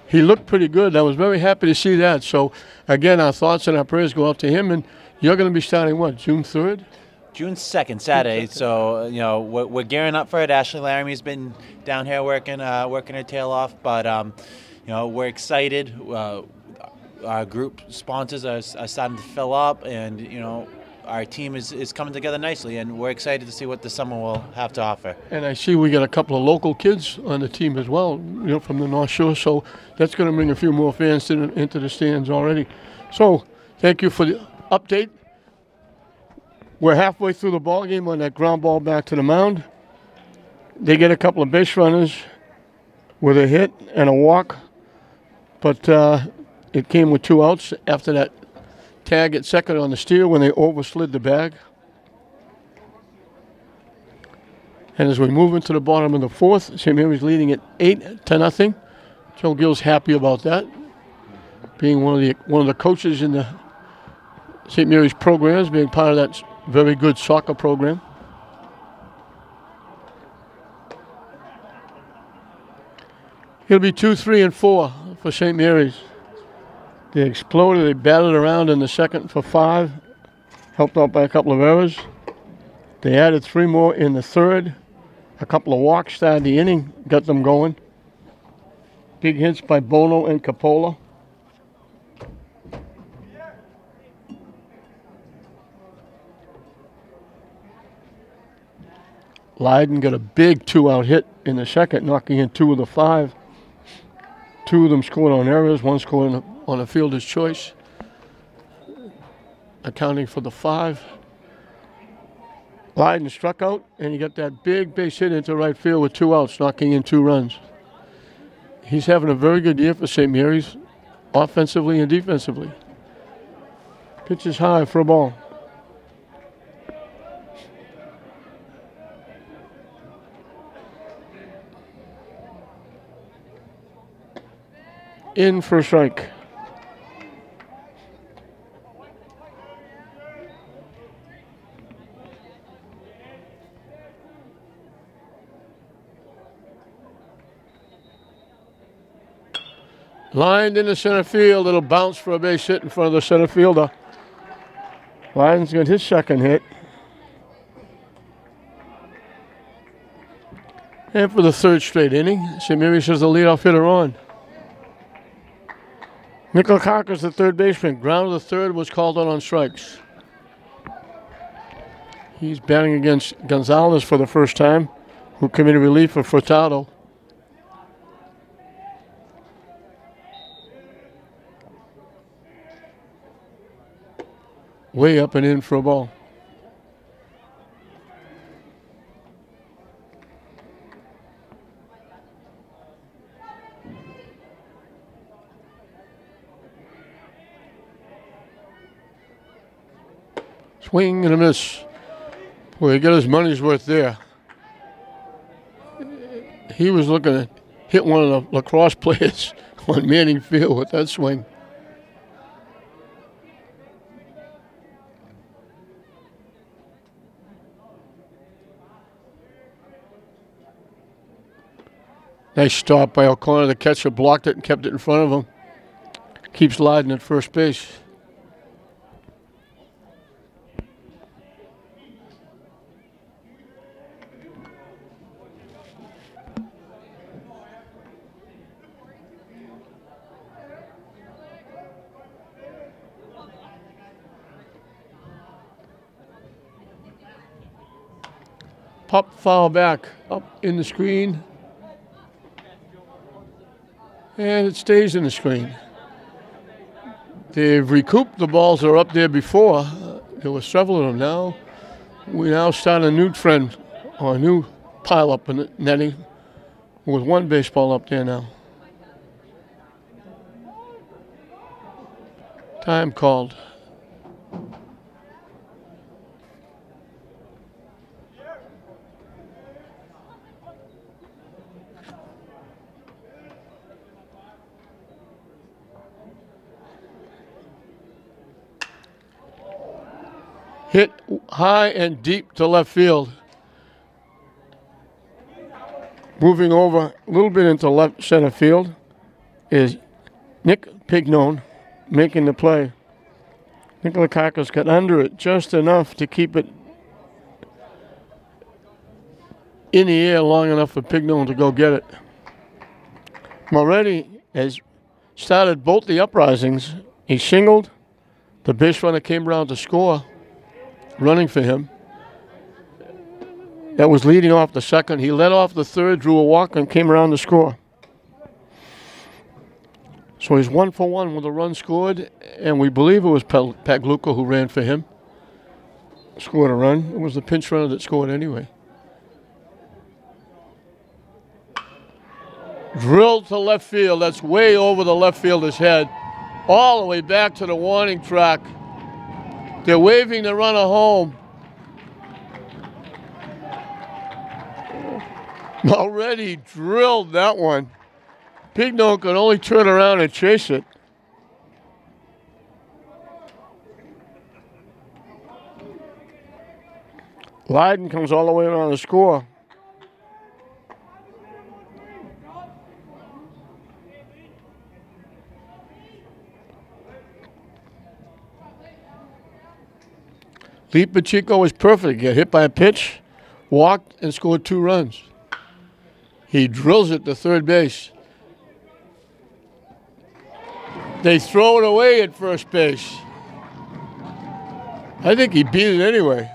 he looked pretty good. I was very happy to see that. So, again, our thoughts and our prayers go out to him. And you're going to be starting, what, June 3rd? June 2nd, Saturday. So, we're gearing up for it. Ashley Laramie's been down here working her tail off. But, we're excited. Our group sponsors are starting to fill up, and, our team is coming together nicely, and we're excited to see what the summer will have to offer. And I see we got a couple of local kids on the team as well, from the North Shore, so that's going to bring a few more fans into the stands already. So thank you for the update. We're halfway through the ball game on that ground ball back to the mound. They get a couple of base runners with a hit and a walk, but it came with 2 outs after that tag at second on the steal when they overslid the bag. And as we move into the bottom of the 4th, St. Mary's leading at 8-0. Joe Gill's happy about that, being one of the coaches in the St. Mary's programs, being part of that very good soccer program. It'll be 2, 3, and 4 for St. Mary's. They exploded. They batted around in the second for 5, helped out by a couple of errors. They added 3 more in the third. A couple of walks started the inning, got them going. Big hits by Bono and Capola. Leiden got a big 2-out hit in the second, knocking in 2 of the 5. 2 of them scored on errors, 1 scored on a fielder's choice, accounting for the 5. Leiden struck out, and he got that big base hit into right field with 2 outs, knocking in 2 runs. He's having a very good year for St. Mary's, offensively and defensively. Pitch is high for a ball. In for a strike. Lined into center field. It'll bounce for a base hit in front of the center fielder. Leiden's got his second hit. And for the 3rd straight inning, St. Mary's has the leadoff hitter on. Nikolakakis, the third baseman. Ground of the 3rd was called out on strikes. He's batting against Gonzalez for the first time, who came in relief for Furtado. Way up and in for a ball. Swing and a miss. Boy, he got his money's worth there. He was looking to hit one of the lacrosse players on Manning Field with that swing. Nice stop by O'Connor. The catcher blocked it and kept it in front of him. Keeps Leiden at first base. Pop foul back up in the screen. And it stays in the screen. They've recouped the balls that are up there before. There were several of them now. We now start a new trend, or a new pile up in the netting with 1 baseball up there now. Time called. Hit high and deep to left field. Moving over a little bit into left center field is Nick Pignone making the play. Nikolakakis got under it just enough to keep it in the air long enough for Pignone to go get it. Moretti has started both the uprisings. He singled. The base runner came around to score, running for him. That was leading off the second. He led off the third, drew a walk, and came around to score. So he's 1 for 1 with a run scored, and we believe it was Pagluca who ran for him. Scored a run. It was the pinch runner that scored anyway. Drilled to left field. That's way over the left fielder's head. All the way back to the warning track. They're waving the runner home. Already drilled that one. Pignone could only turn around and chase it. Leiden comes all the way around the score. Lee Pacheco was perfect. He got hit by a pitch, walked, and scored 2 runs. He drills it to third base. They throw it away at first base. I think he beat it anyway.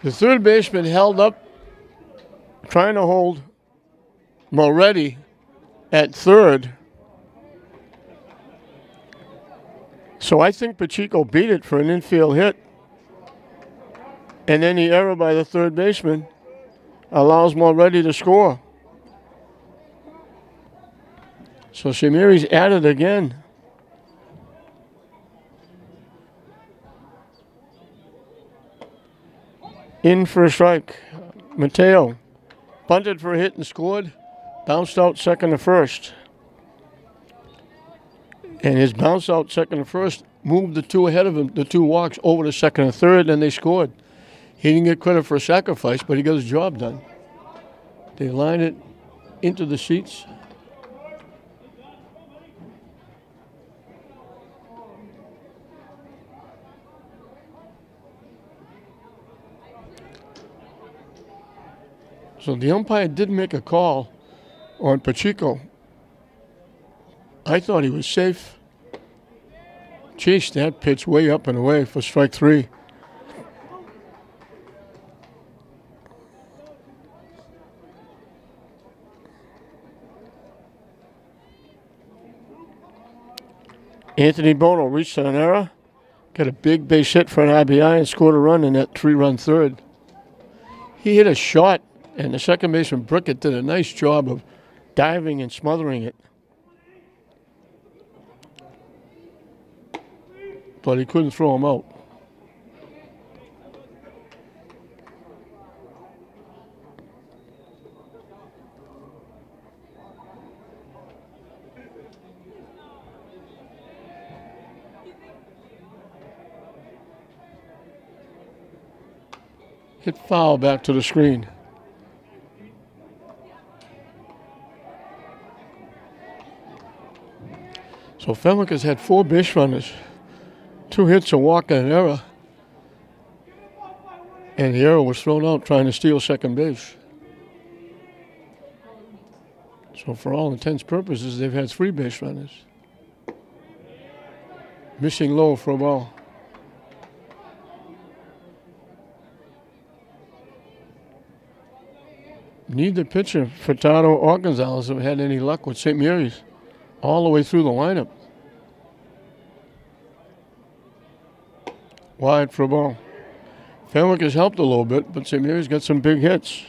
The third baseman held up, trying to hold Moretti at third. So I think Pacheco beat it for an infield hit. And then the error by the third baseman allows Moretti to score. So Shamiri's at it again. In for a strike. Mateo bunted for a hit and scored. Bounced out second to first. And his bounce out second to first moved the 2 ahead of him, the 2 walks over to second and third, and they scored. He didn't get credit for a sacrifice, but he got his job done. They line it into the seats. So the umpire did make a call on Pacheco. I thought he was safe. Chased that pitch way up and away for strike 3. Anthony Bono reached an error, got a big base hit for an RBI, and scored a run in that 3-run third. He hit a shot, and the second baseman Brickett did a nice job of diving and smothering it. But he couldn't throw him out. Hit foul back to the screen. So Fenwick has had 4 base runners, 2 hits, a walk, and an error. And the error was thrown out trying to steal second base. So for all intents and purposes, they've had 3 base runners. Missing low for a ball. Neither pitcher, Furtado or Gonzalez, have had any luck with St. Mary's all the way through the lineup. Wide for a ball. Fenwick has helped a little bit, but St. Mary's got some big hits.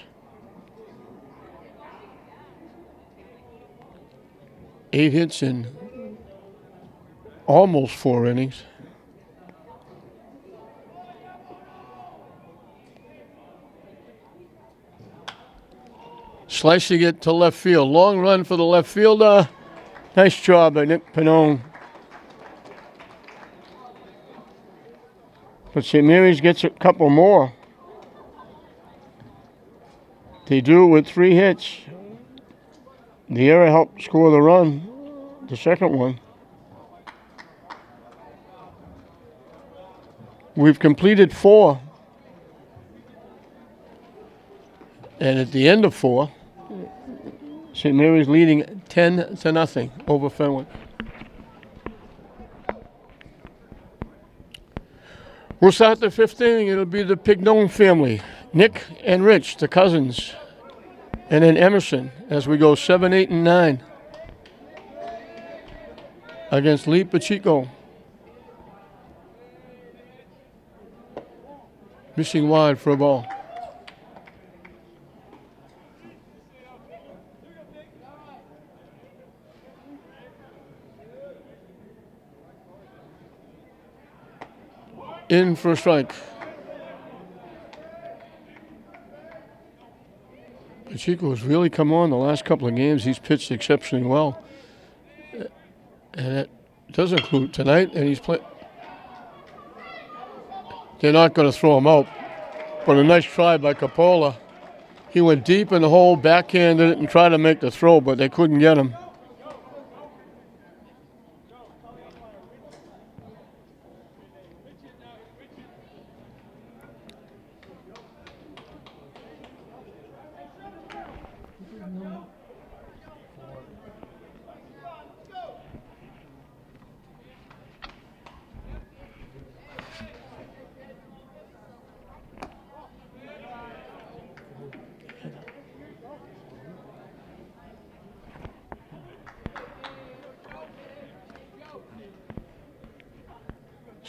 8 hits in almost 4 innings. Slicing it to left field. Long run for the left fielder. Nice job by Nick Pannone. But St. Mary's gets a couple more. They do it with 3 hits. The error helped score the run, the second one. We've completed 4. And at the end of 4, St. Mary's leading 10-0 over Fenwick. We'll start the 5th inning. It'll be the Pignone family. Nick and Rich, the cousins. And then Emerson as we go 7, 8, and 9 against Lee Pacheco. Missing wide for a ball. In for a strike. Pacheco has really come on the last couple of games. He's pitched exceptionally well. And that does include tonight, and he's playing. They're not going to throw him out. But a nice try by Coppola. He went deep in the hole, backhanded it, and tried to make the throw, but they couldn't get him.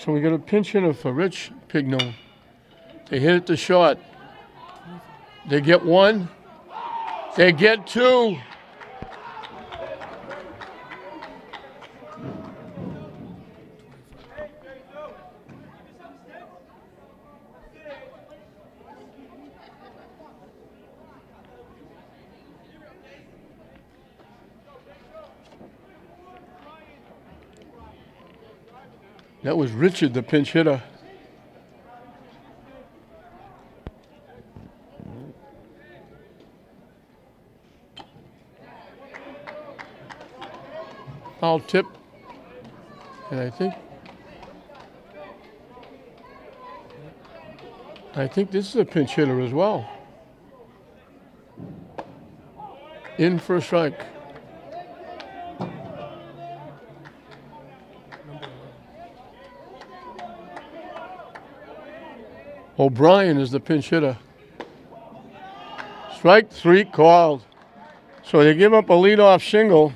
So we got a pinch hitter for Rich Pignon. They hit it to short. They get one. They get two. That was Richard, the pinch hitter. Foul tip. And I think this is a pinch hitter as well. In for a strike. O'Brien is the pinch hitter. Strike 3 called. So they give up a leadoff single.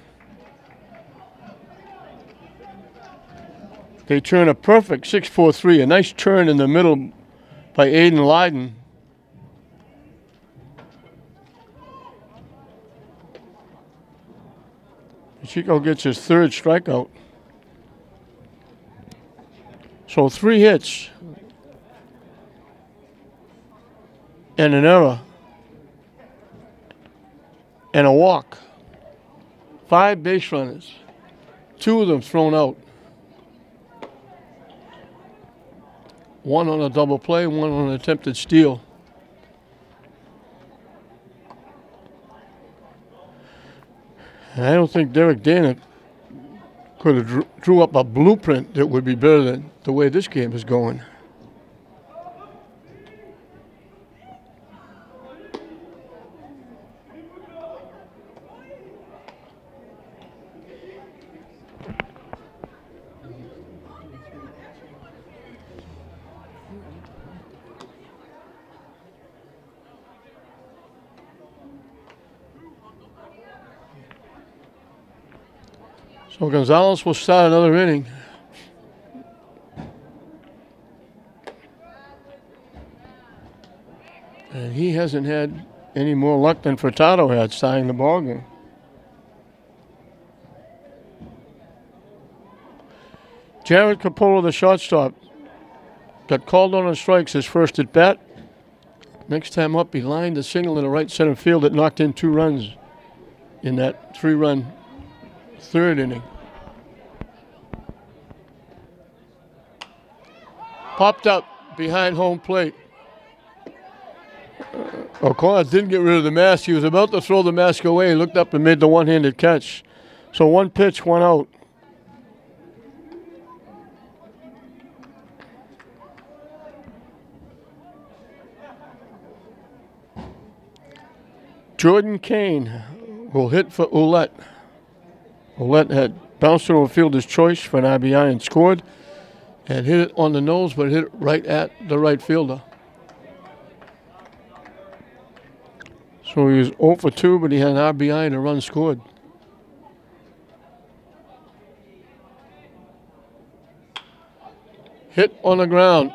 They turn a perfect 6-4-3, a nice turn in the middle by Aiden Lyden. Chico gets his third strikeout. So 3 hits and an error and a walk. 5 base runners, 2 of them thrown out. 1 on a double play, 1 on an attempted steal. And I don't think Derek Dana could have drew up a blueprint that would be better than the way this game is going. So Gonzalez will start another inning. And he hasn't had any more luck than Furtado had starting the ballgame. Jared Capolo, the shortstop, got called on strikes his first at bat. Next time up, he lined a single in the right center field that knocked in 2 runs in that 3-run third inning. Popped up behind home plate. O'Connor didn't get rid of the mask. He was about to throw the mask away. He looked up and made the one-handed catch. So 1 pitch, 1 out. Jordan Kane will hit for Ouellette. Ouellette had bounced into a fielder's choice for an RBI and scored, and hit it on the nose, but hit it right at the right fielder. So he was 0 for 2, but he had an RBI and a run scored. Hit on the ground.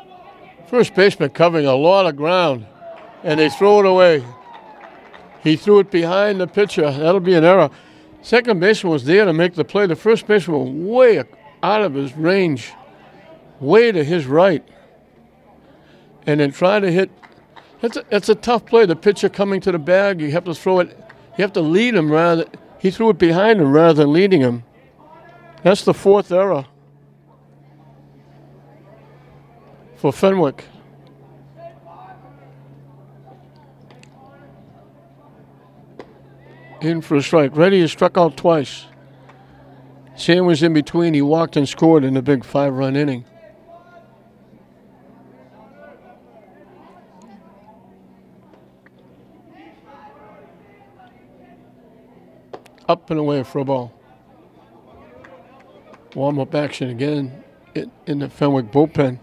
First baseman covering a lot of ground, and they throw it away. He threw it behind the pitcher. That'll be an error. Second baseman was there to make the play. The first baseman was way out of his range, way to his right, and then try to hit. It's a tough play. The pitcher coming to the bag, you have to throw it. You have to lead him rather. He threw it behind him rather than leading him. That's the 4th error for Fenwick. In for a strike. Reddy has struck out twice. Sam was in between. He walked and scored in the big 5-run inning. Up and away for a ball. Warm-up action again in the Fenwick bullpen.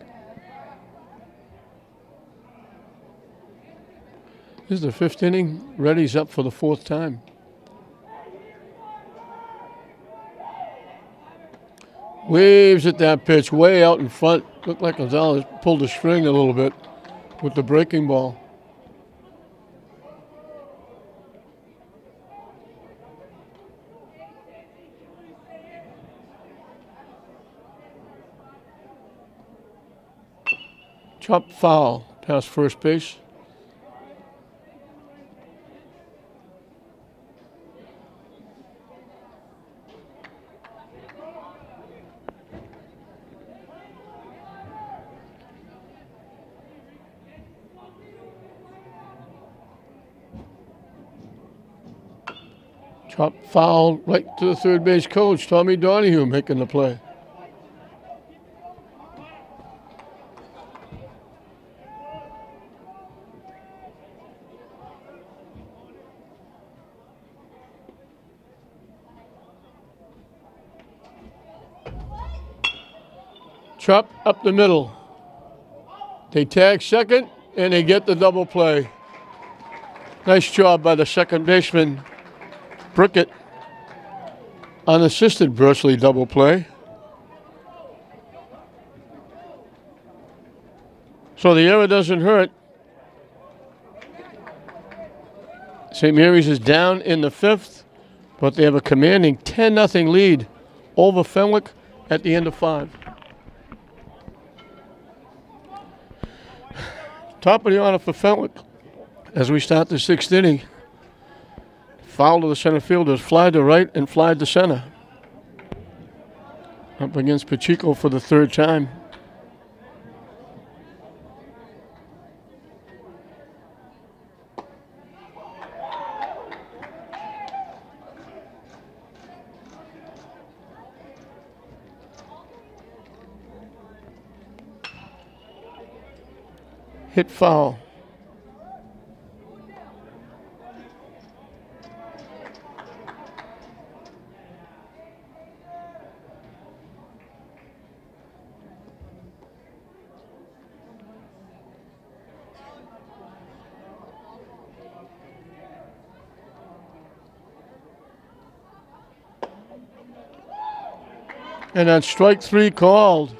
This is the 5th inning. Reddy's up for the 4th time. Waves at that pitch, way out in front. Looked like Gonzalez pulled the string a little bit with the breaking ball. Chop foul past first base. Chop foul right to the third base coach, Tommy Donahue, making the play. Chop up the middle. They tag second, and they get the double play. Nice job by the second baseman, Brickett. Unassisted Bursley double play. So the error doesn't hurt. St. Mary's is down in the fifth, but they have a commanding 10-0 lead over Fenwick at the end of 5. Top of the order for Fenwick as we start the 6th inning. Foul to the center fielders, fly to right and fly to center. Up against Pacheco for the 3rd time. Hit foul. And that's strike 3 called.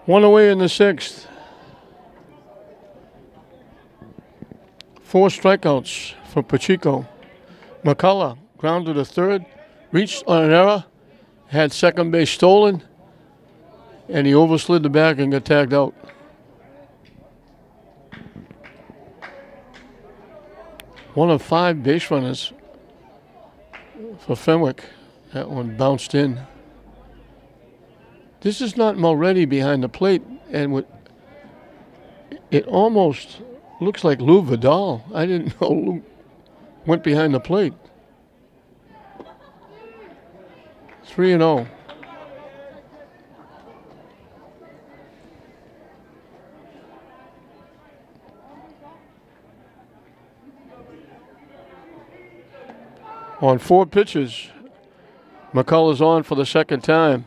1 away in the 6th. 4 strikeouts for Pacheco. McCullough grounded to third, reached on an error, had second base stolen, and he overslid the bag and got tagged out. One of 5 base runners for Fenwick. That one bounced in. This is not Mulready behind the plate, and it almost looks like Lou Vidal. I didn't know Lou went behind the plate. 3-0. On 4 pitches, McCullough's on for the 2nd time.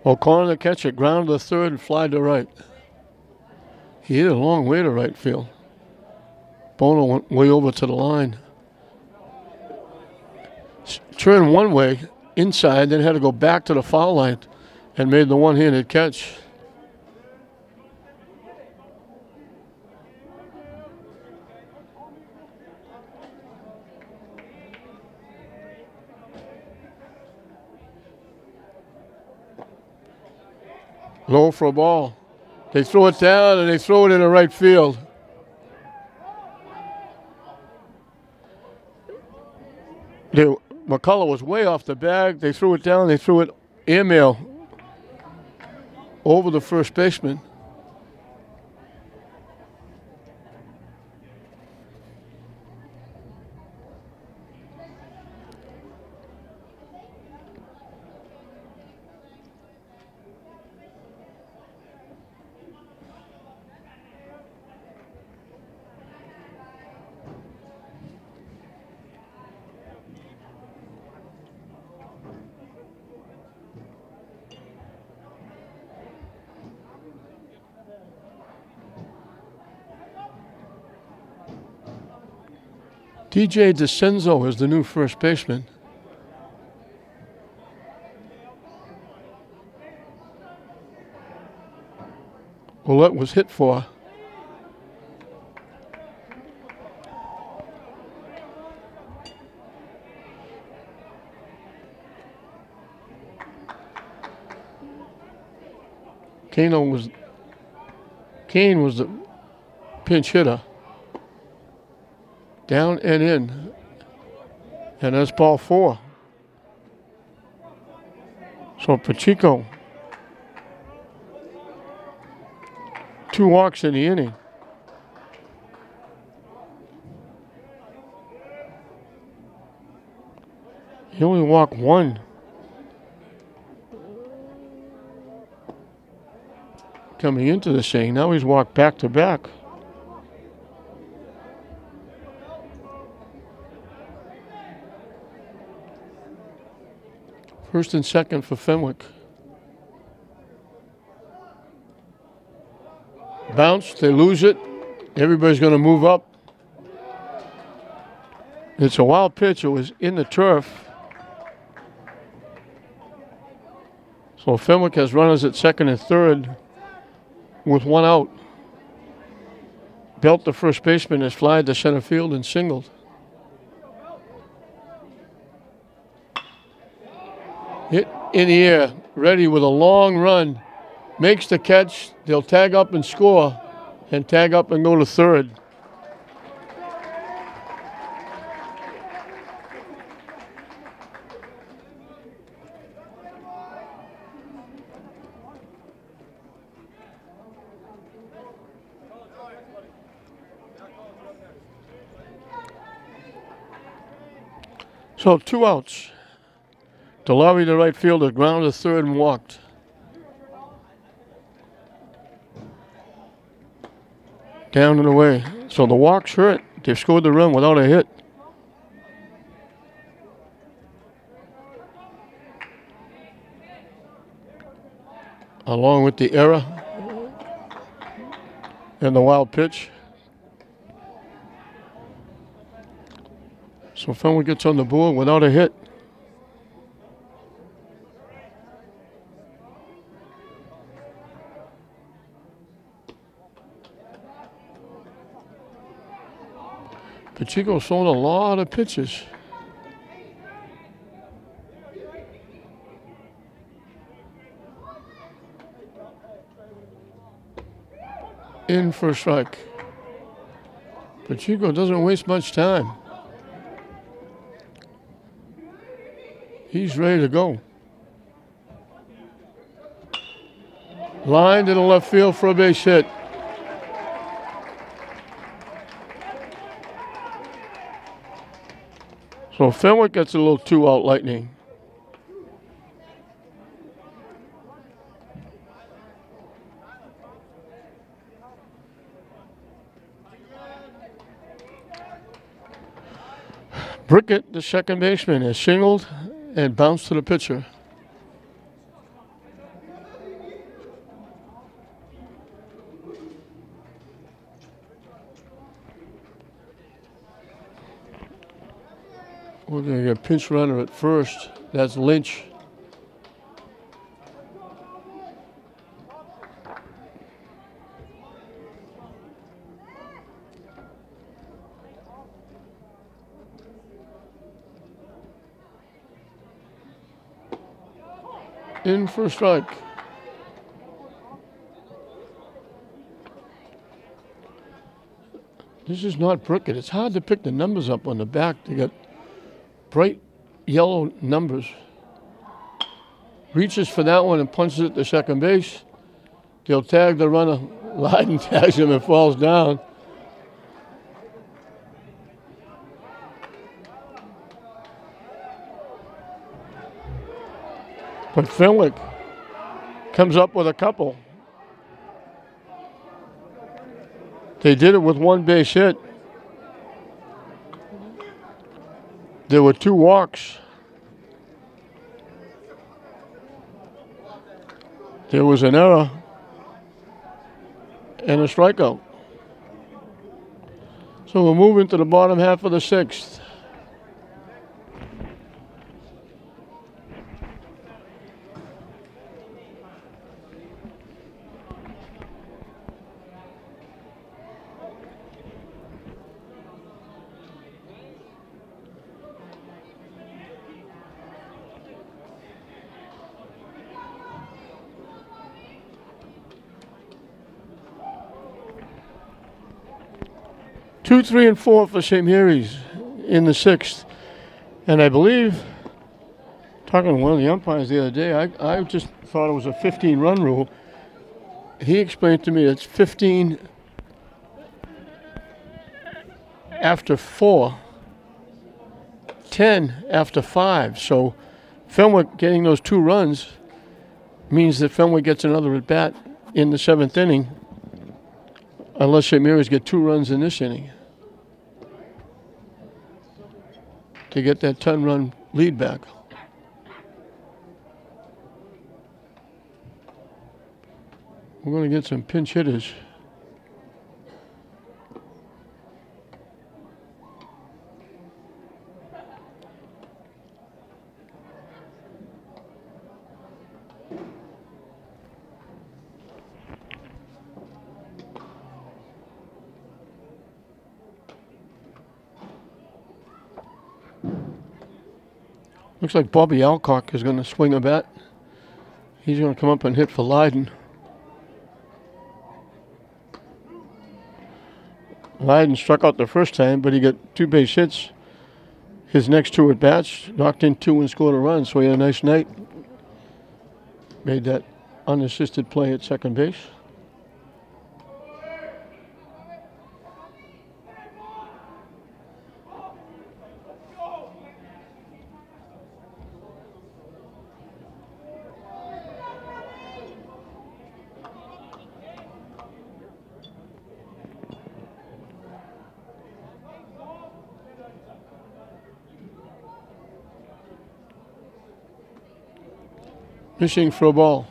O'Connor to catch it, ground to third and fly to right. He hit a long way to right field. Bono went way over to the line. Turned one way inside, then had to go back to the foul line and made the one-handed catch. Low for a ball. They throw it down and they throw it into right field. McCullough was way off the bag. They threw it down. They threw it airmail over the first baseman. DJ DeCenzo is the new first baseman. Ouellette was hit for. Kane was the pinch hitter. Down and in. And that's ball 4. So Pacheco. 2 walks in the inning. He only walked 1. Coming into the inning, now he's walked back to back. First and second for Fenwick. Bounce, they lose it. Everybody's going to move up. It's a wild pitch. It was in the turf. So Fenwick has runners at second and third with 1 out. Belt, the first baseman, has flied to center field and singled. Hit in the air, ready with a long run. Makes the catch. They'll tag up and score, and tag up and go to third. So 2 outs. DeLaurie, the right fielder, grounded to third and walked. Down and away. So the walk's hurt. They've scored the run without a hit. Along with the error and the wild pitch. So Fenwick gets on the board without a hit. Pacheco sold a lot of pitches. In for a strike. Pacheco doesn't waste much time. He's ready to go. Line to the left field for a base hit. So Fenwick gets a little 2-out lightning. Brickett, the second baseman, is singled and bounced to the pitcher. We're going to get a pinch runner at first. That's Lynch. In for a strike. This is not Brickett. It's hard to pick the numbers up on the back. They got bright yellow numbers. Reaches for that one and punches it to second base. They'll tag the runner. Lyden tags him and falls down. But Fenwick comes up with a couple. They did it with 1 base hit. There were 2 walks. There was an error and a strikeout. So So we're moving to the bottom half of the sixth. Two, 3, and 4 for St. Mary's in the sixth. And I believe, talking to one of the umpires the other day, I just thought it was a 15-run rule. He explained to me it's 15 after 4, 10 after 5. So Fenwick getting those 2 runs means that Fenwick gets another at bat in the 7th inning, unless St. Mary's get 2 runs in this inning to get that 10-run lead back. We're going to get some pinch hitters. Looks like Bobby Alcock is going to swing a bat. He's going to come up and hit for Leiden. Leiden struck out the first time, but he got 2 base hits. His next 2 at bats, knocked in 2 and scored a run, so he had a nice night. Made that unassisted play at second base. Missing for a ball.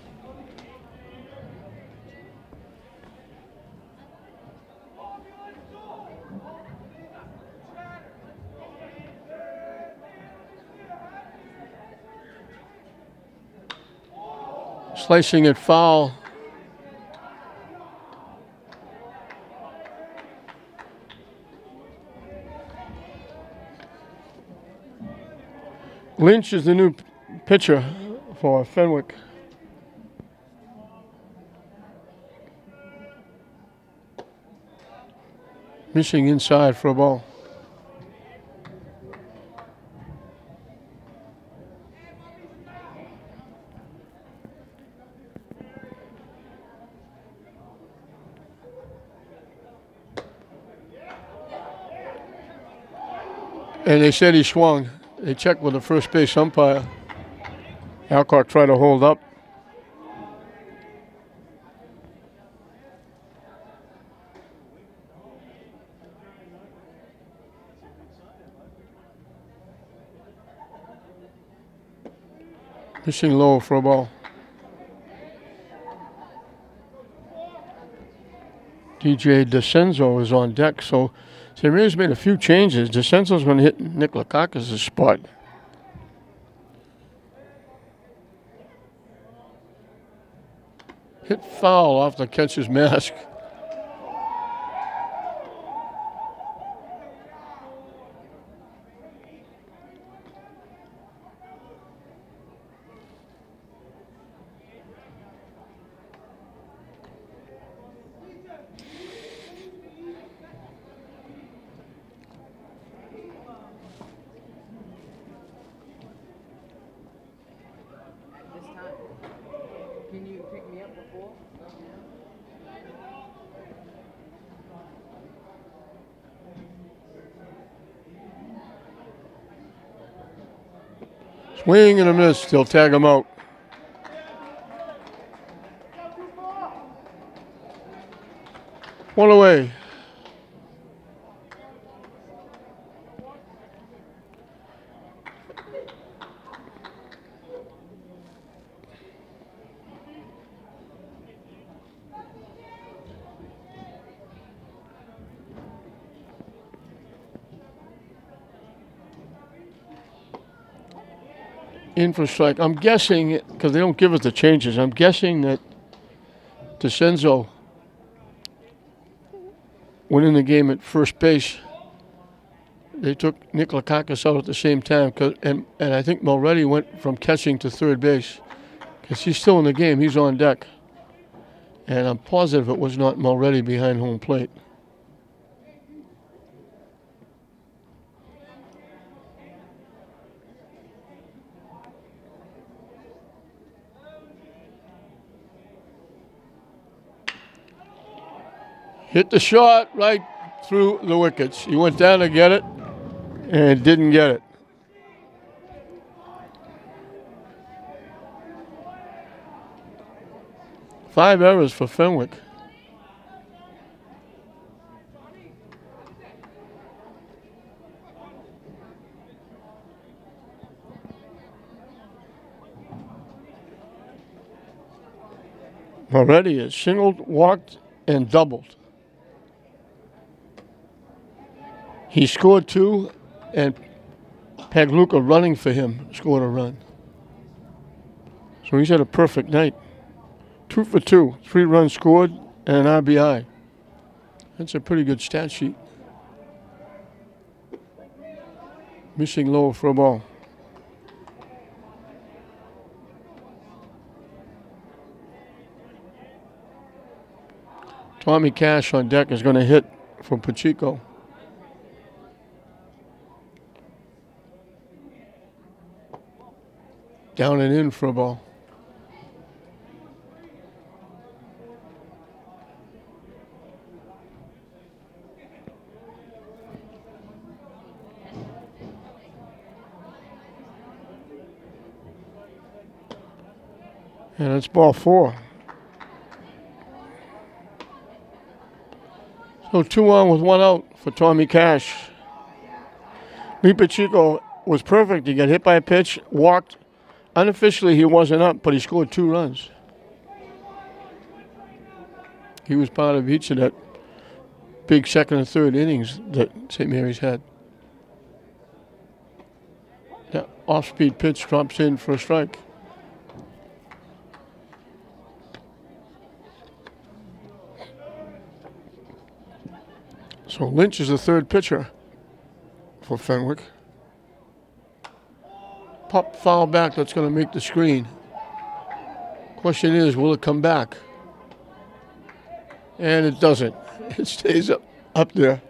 Slicing it foul. Lynch is the new pitcher for Fenwick. Missing inside for a ball. And they said he swung. They checked with the first base umpire. Alcock tried to hold up. Missing low for a ball. DJ DeCenzo is on deck, so St. Mary's made a few changes. DeCenzo's going to hit Nick Lakakis' spot. Hit foul off the catcher's mask. Can you pick me up before? Swing and a miss. They'll tag him out. One away. in for strike. I'm guessing, because they don't give us the changes, I'm guessing that DeCenzo went in the game at first base. They took Nick Lakakis out at the same time, and I think Mulready went from catching to third base because he's still in the game. He's on deck. And I'm positive it was not Mulready behind home plate. Hit the shot right through the wickets. He went down to get it and didn't get it. Five errors for Fenwick. Already is singled, walked, and doubled. He scored two, and Pagluka running for him scored a run. So he's had a perfect night. 2 for 2, 3 runs scored, and an RBI. That's a pretty good stat sheet. Missing low for a ball. Tommy Cash on deck is going to hit for Pacheco. Down and in for a ball. And it's ball 4. So 2 on with 1 out for Tommy Cash. Lee Pacheco was perfect. He got hit by a pitch, walked. Unofficially, he wasn't up, but he scored 2 runs. He was part of each of that big second and third innings that St. Mary's had. That off-speed pitch drops in for a strike. So Lynch is the third pitcher for Fenwick. Pop foul back, that's going to make the screen. Question is, will it come back? And it doesn't. It stays up there.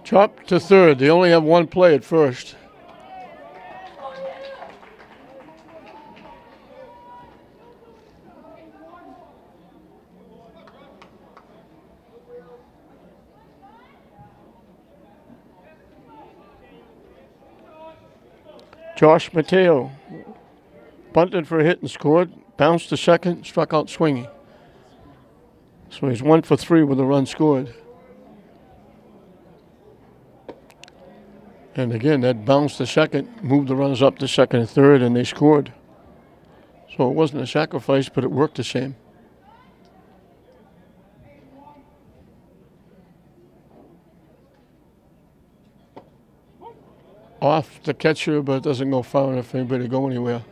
Chop to third. They only have 1 play at first. Josh Mateo bunted for a hit and scored. Bounced to second, struck out swinging. So he's 1 for 3 with a run scored. And again, that bounce to second, moved the runners up to second and third, and they scored. So it wasn't a sacrifice, but it worked the same. Off the catcher, but it doesn't go far enough for anybody to go anywhere.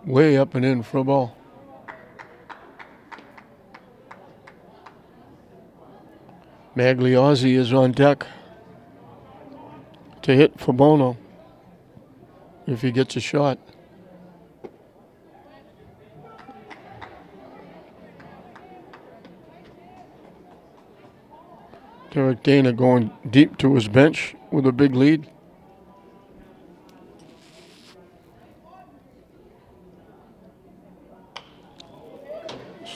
Way up and in for a ball. Magliozzi is on deck to hit for Bono if he gets a shot. Derek Dana going deep to his bench with a big lead.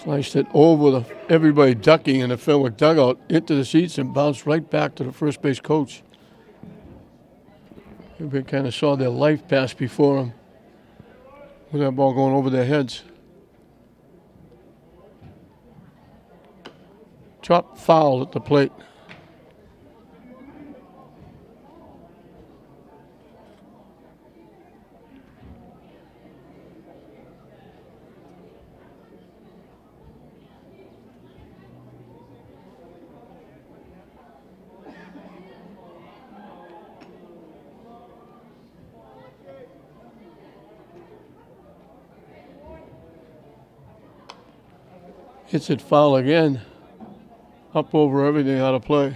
Sliced it over everybody ducking in the Fenwick dugout into the seats and bounced right back to the first base coach. Everybody kind of saw their life pass before them with that ball going over their heads. Chop foul at the plate. Hits it foul again. Up over everything out of play.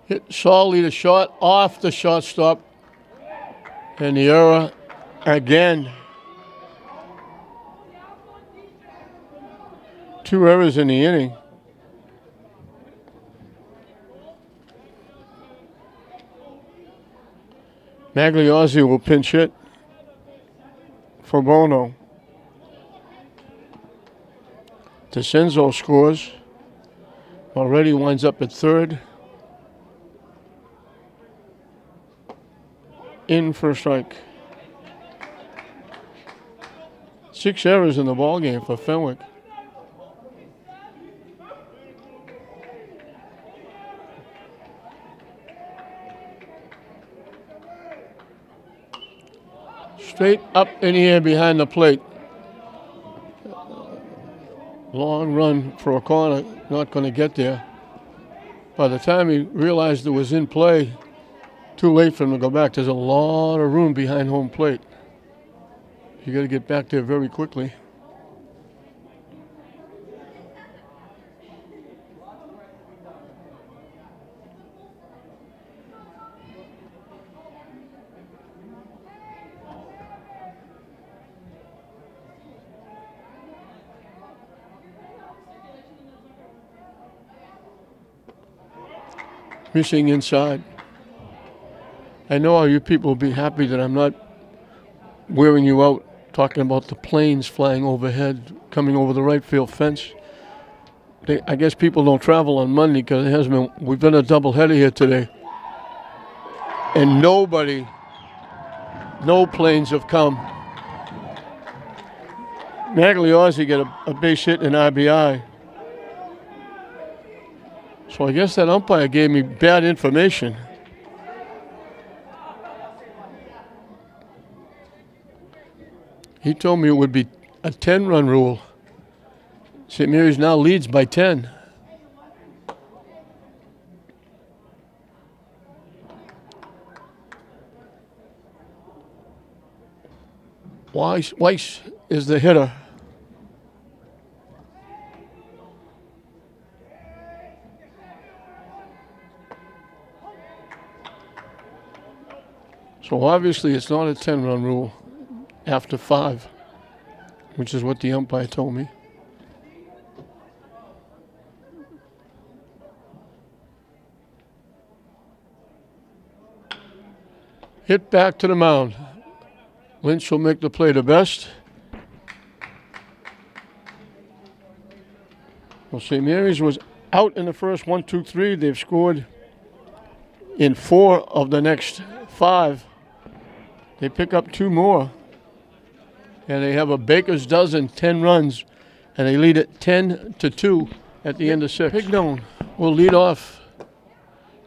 Hit solidly the shot off the shortstop. And the error again. 2 errors in the inning. Magliozzi will pinch hit for Bono. DeCenzo scores. Already winds up at third. In for a strike. 6 errors in the ballgame for Fenwick. Straight up in the air behind the plate. Long run for a corner, not going to get there. By the time he realized it was in play, too late for him to go back. There's a lot of room behind home plate. You got to get back there very quickly. Missing inside. I know all you people will be happy that I'm not wearing you out talking about the planes flying overhead, coming over the right field fence. I guess people don't travel on Monday because it hasn't been. We've been a doubleheader here today, and no planes have come. Magliozzi got a base hit and RBI. So I guess that umpire gave me bad information. He told me it would be a 10-run rule. St. Mary's now leads by 10. Weiss is the hitter. So obviously it's not a 10-run rule after 5, which is what the umpire told me. Hit back to the mound. Lynch will make the play the best. Well, St. Mary's was out in the first 1, 2, 3. They've scored in 4 of the next 5. They pick up 2 more. And they have a baker's dozen, 10 runs. And they lead it 10-2 at the end of 6. Pignon will lead off.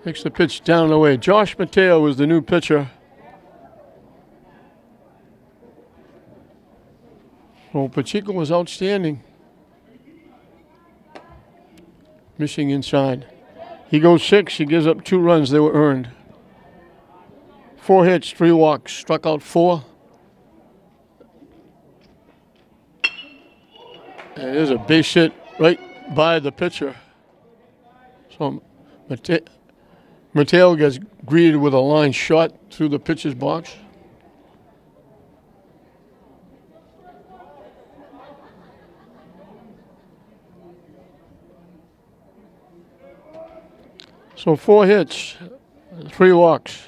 Takes the pitch down the way. Josh Mateo is the new pitcher. Well, Pacheco was outstanding. Missing inside. He goes 6. He gives up 2 runs. They were earned. 4 hits, 3 walks. Struck out 4. And there's a base hit right by the pitcher. So Mateo gets greeted with a line shot through the pitcher's box. So 4 hits, 3 walks.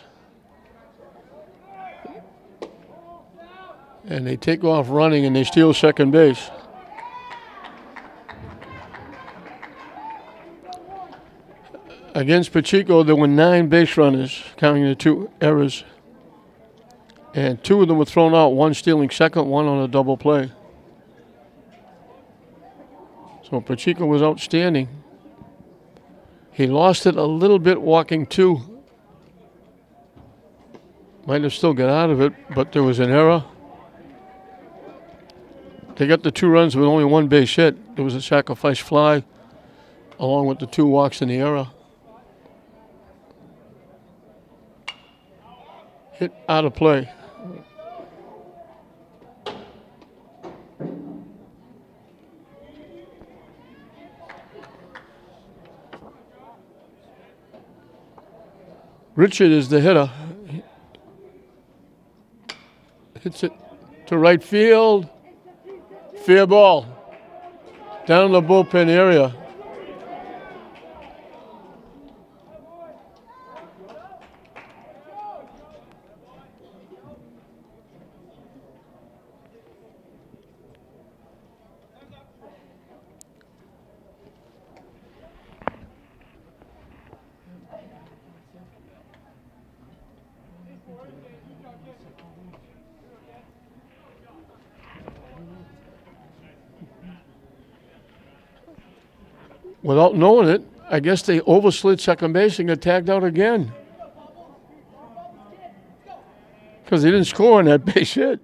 And they take off running and they steal second base. Against Pacheco, there were 9 base runners, counting the 2 errors. And 2 of them were thrown out, 1 stealing second, 1 on a double play. So Pacheco was outstanding. He lost it a little bit walking 2. Might have still got out of it, but there was an error. They got the 2 runs with only 1 base hit. There was a sacrifice fly, along with the 2 walks and the error. Hit out of play. Richard is the hitter. Hits it to right field. Fair ball. Down the bullpen area. Without knowing it, I guess they overslid second base and got tagged out again. Because they didn't score on that base hit.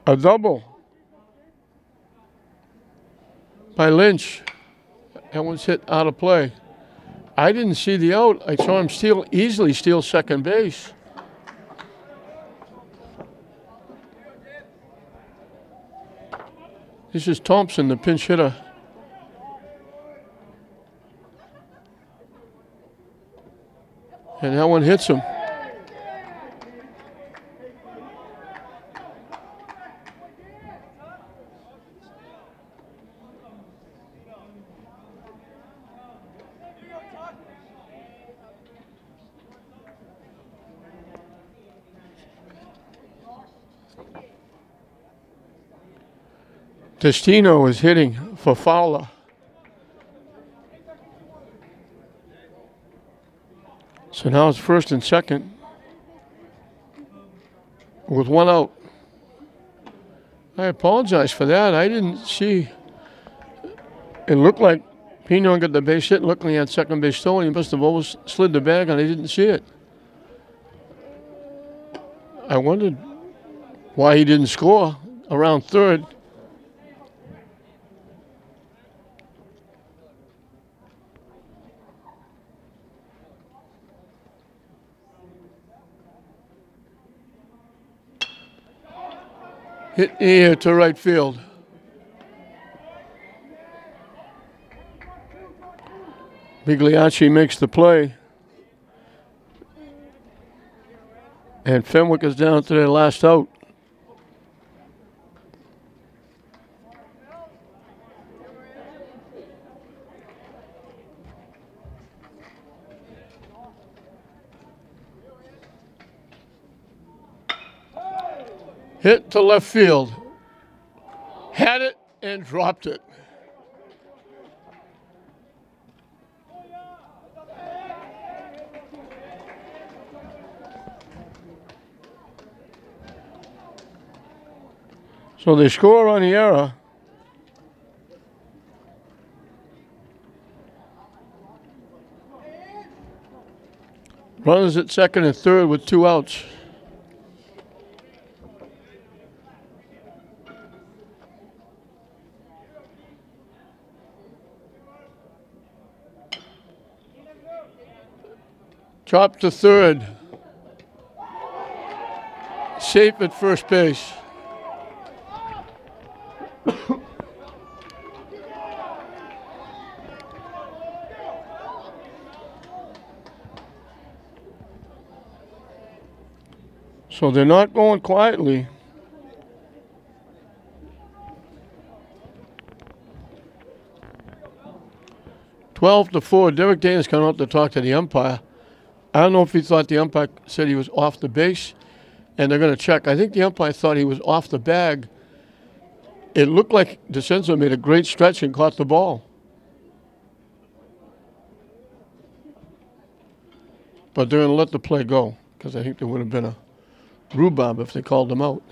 A double by Lynch. That one's hit out of play. I didn't see the out. I saw him easily steal second base. This is Thompson, the pinch hitter. And that one hits him. Destino is hitting for Fowler. So now it's first and second with 1 out. I apologize for that. I didn't see. It looked like Pino got the base hit looking at second base still, and he must have overslid the bag and I didn't see it. I wondered why he didn't score around third. Hit here to right field. Migliacci makes the play. And Fenwick is down to their last out. Hit to left field. Had it and dropped it. So they score on the error. Runners at second and third with 2 outs. Drop to third. Safe at first base. So they're not going quietly. 12-4. Derek Dana's coming out to talk to the umpire. I don't know if he thought the umpire said he was off the base, and they're going to check. I think the umpire thought he was off the bag. It looked like DeCenzo made a great stretch and caught the ball. But they're going to let the play go because I think there would have been a rhubarb if they called him out.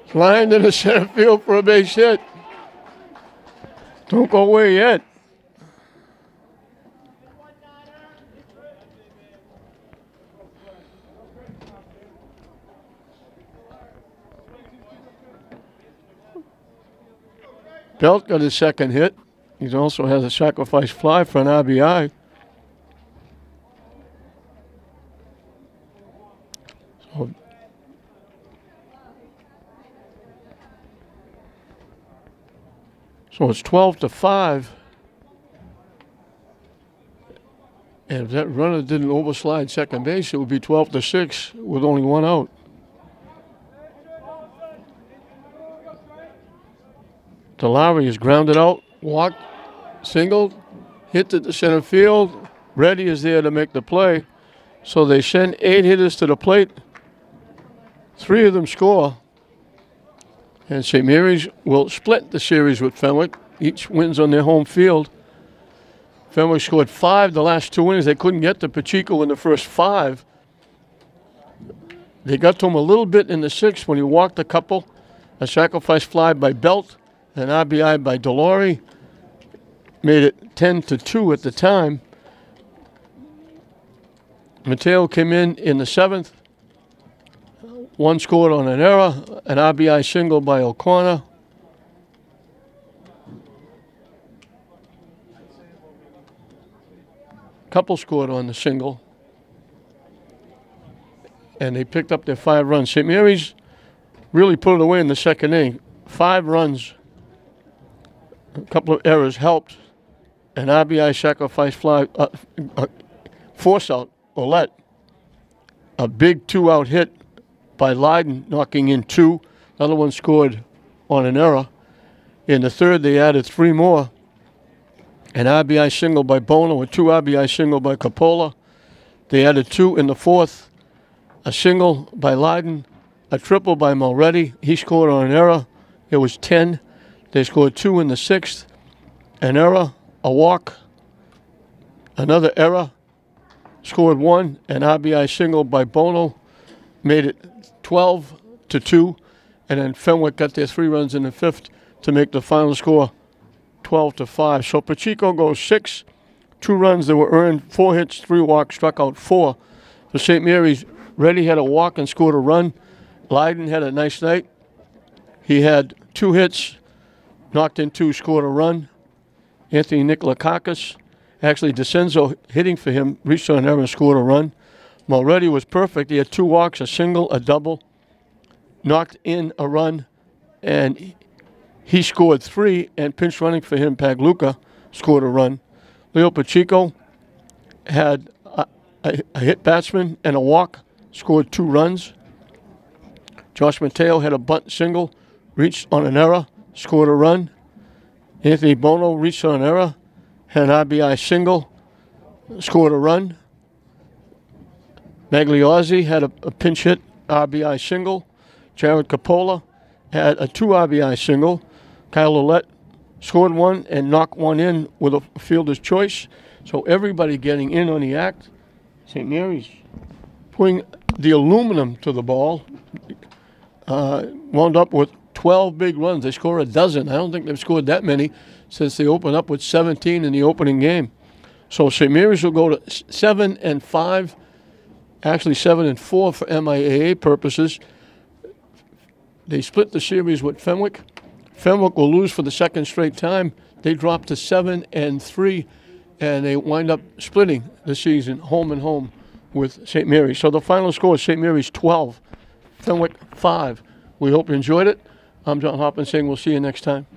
Flying to the center field for a base hit. Don't go away yet. Belt got his second hit. He also has a sacrifice fly for an RBI. So it's 12-5. And if that runner didn't overslide second base, it would be 12-6 with only one out. Delary is grounded out, walked, singled, hit to the center field. Reddy is there to make the play. So they send 8 hitters to the plate. 3 of them score. And St. Mary's will split the series with Fenwick. Each wins on their home field. Fenwick scored 5 the last 2 innings. They couldn't get to Pacheco in the first 5. They got to him a little bit in the 6th when he walked a couple. A sacrifice fly by Belt, an RBI by Delary. Made it 10-2 at the time. Mateo came in the 7th. 1 scored on an error, an RBI single by O'Connor. Couple scored on the single. And they picked up their 5 runs. St. Mary's really put it away in the second inning. 5 runs, a couple of errors helped. An RBI sacrifice fly, force out, Ouellette. A big 2-out hit by Leiden, knocking in 2. Another one scored on an error. In the 3rd, they added 3 more. An RBI single by Bono, a 2 RBI single by Coppola. They added 2 in the 4th. A single by Leiden, a triple by Mulready. He scored on an error. It was 10. They scored 2 in the 6th. An error, a walk, another error. Scored 1, an RBI single by Bono. Made it 12-2, and then Fenwick got their 3 runs in the 5th to make the final score 12-5. So Pacheco goes 6, 2 runs that were earned, 4 hits, 3 walks, struck out 4. For St. Mary's, Reddy had a walk and scored a run. Leiden had a nice night. He had 2 hits, knocked in 2, scored a run. Anthony Nikolakakis, actually DeCenzo hitting for him, reached on an error and scored a run. Mulready was perfect. He had 2 walks, a single, a double, knocked in a run, and he scored 3, and pinch running for him, Pagluca, scored a run. Leo Pacheco had a hit batsman and a walk, scored 2 runs. Josh Mateo had a bunt single, reached on an error, scored a run. Anthony Bono reached on an error, had an RBI single, scored a run. Magliozzi had a pinch hit RBI single. Jared Coppola had a 2 RBI single. Kyle Ouellette scored 1 and knocked 1 in with a fielder's choice. So everybody getting in on the act. St. Mary's putting the aluminum to the ball. Wound up with 12 big runs. They scored a dozen. I don't think they've scored that many since they opened up with 17 in the opening game. So St. Mary's will go to 7-5. Actually 7-4 for MIAA purposes. They split the series with Fenwick. Fenwick will lose for the 2nd straight time. They drop to 7-3, and they wind up splitting the season home and home with St. Mary's. So the final score is St. Mary's 12, Fenwick 5. We hope you enjoyed it. I'm John Hoppin saying we'll see you next time.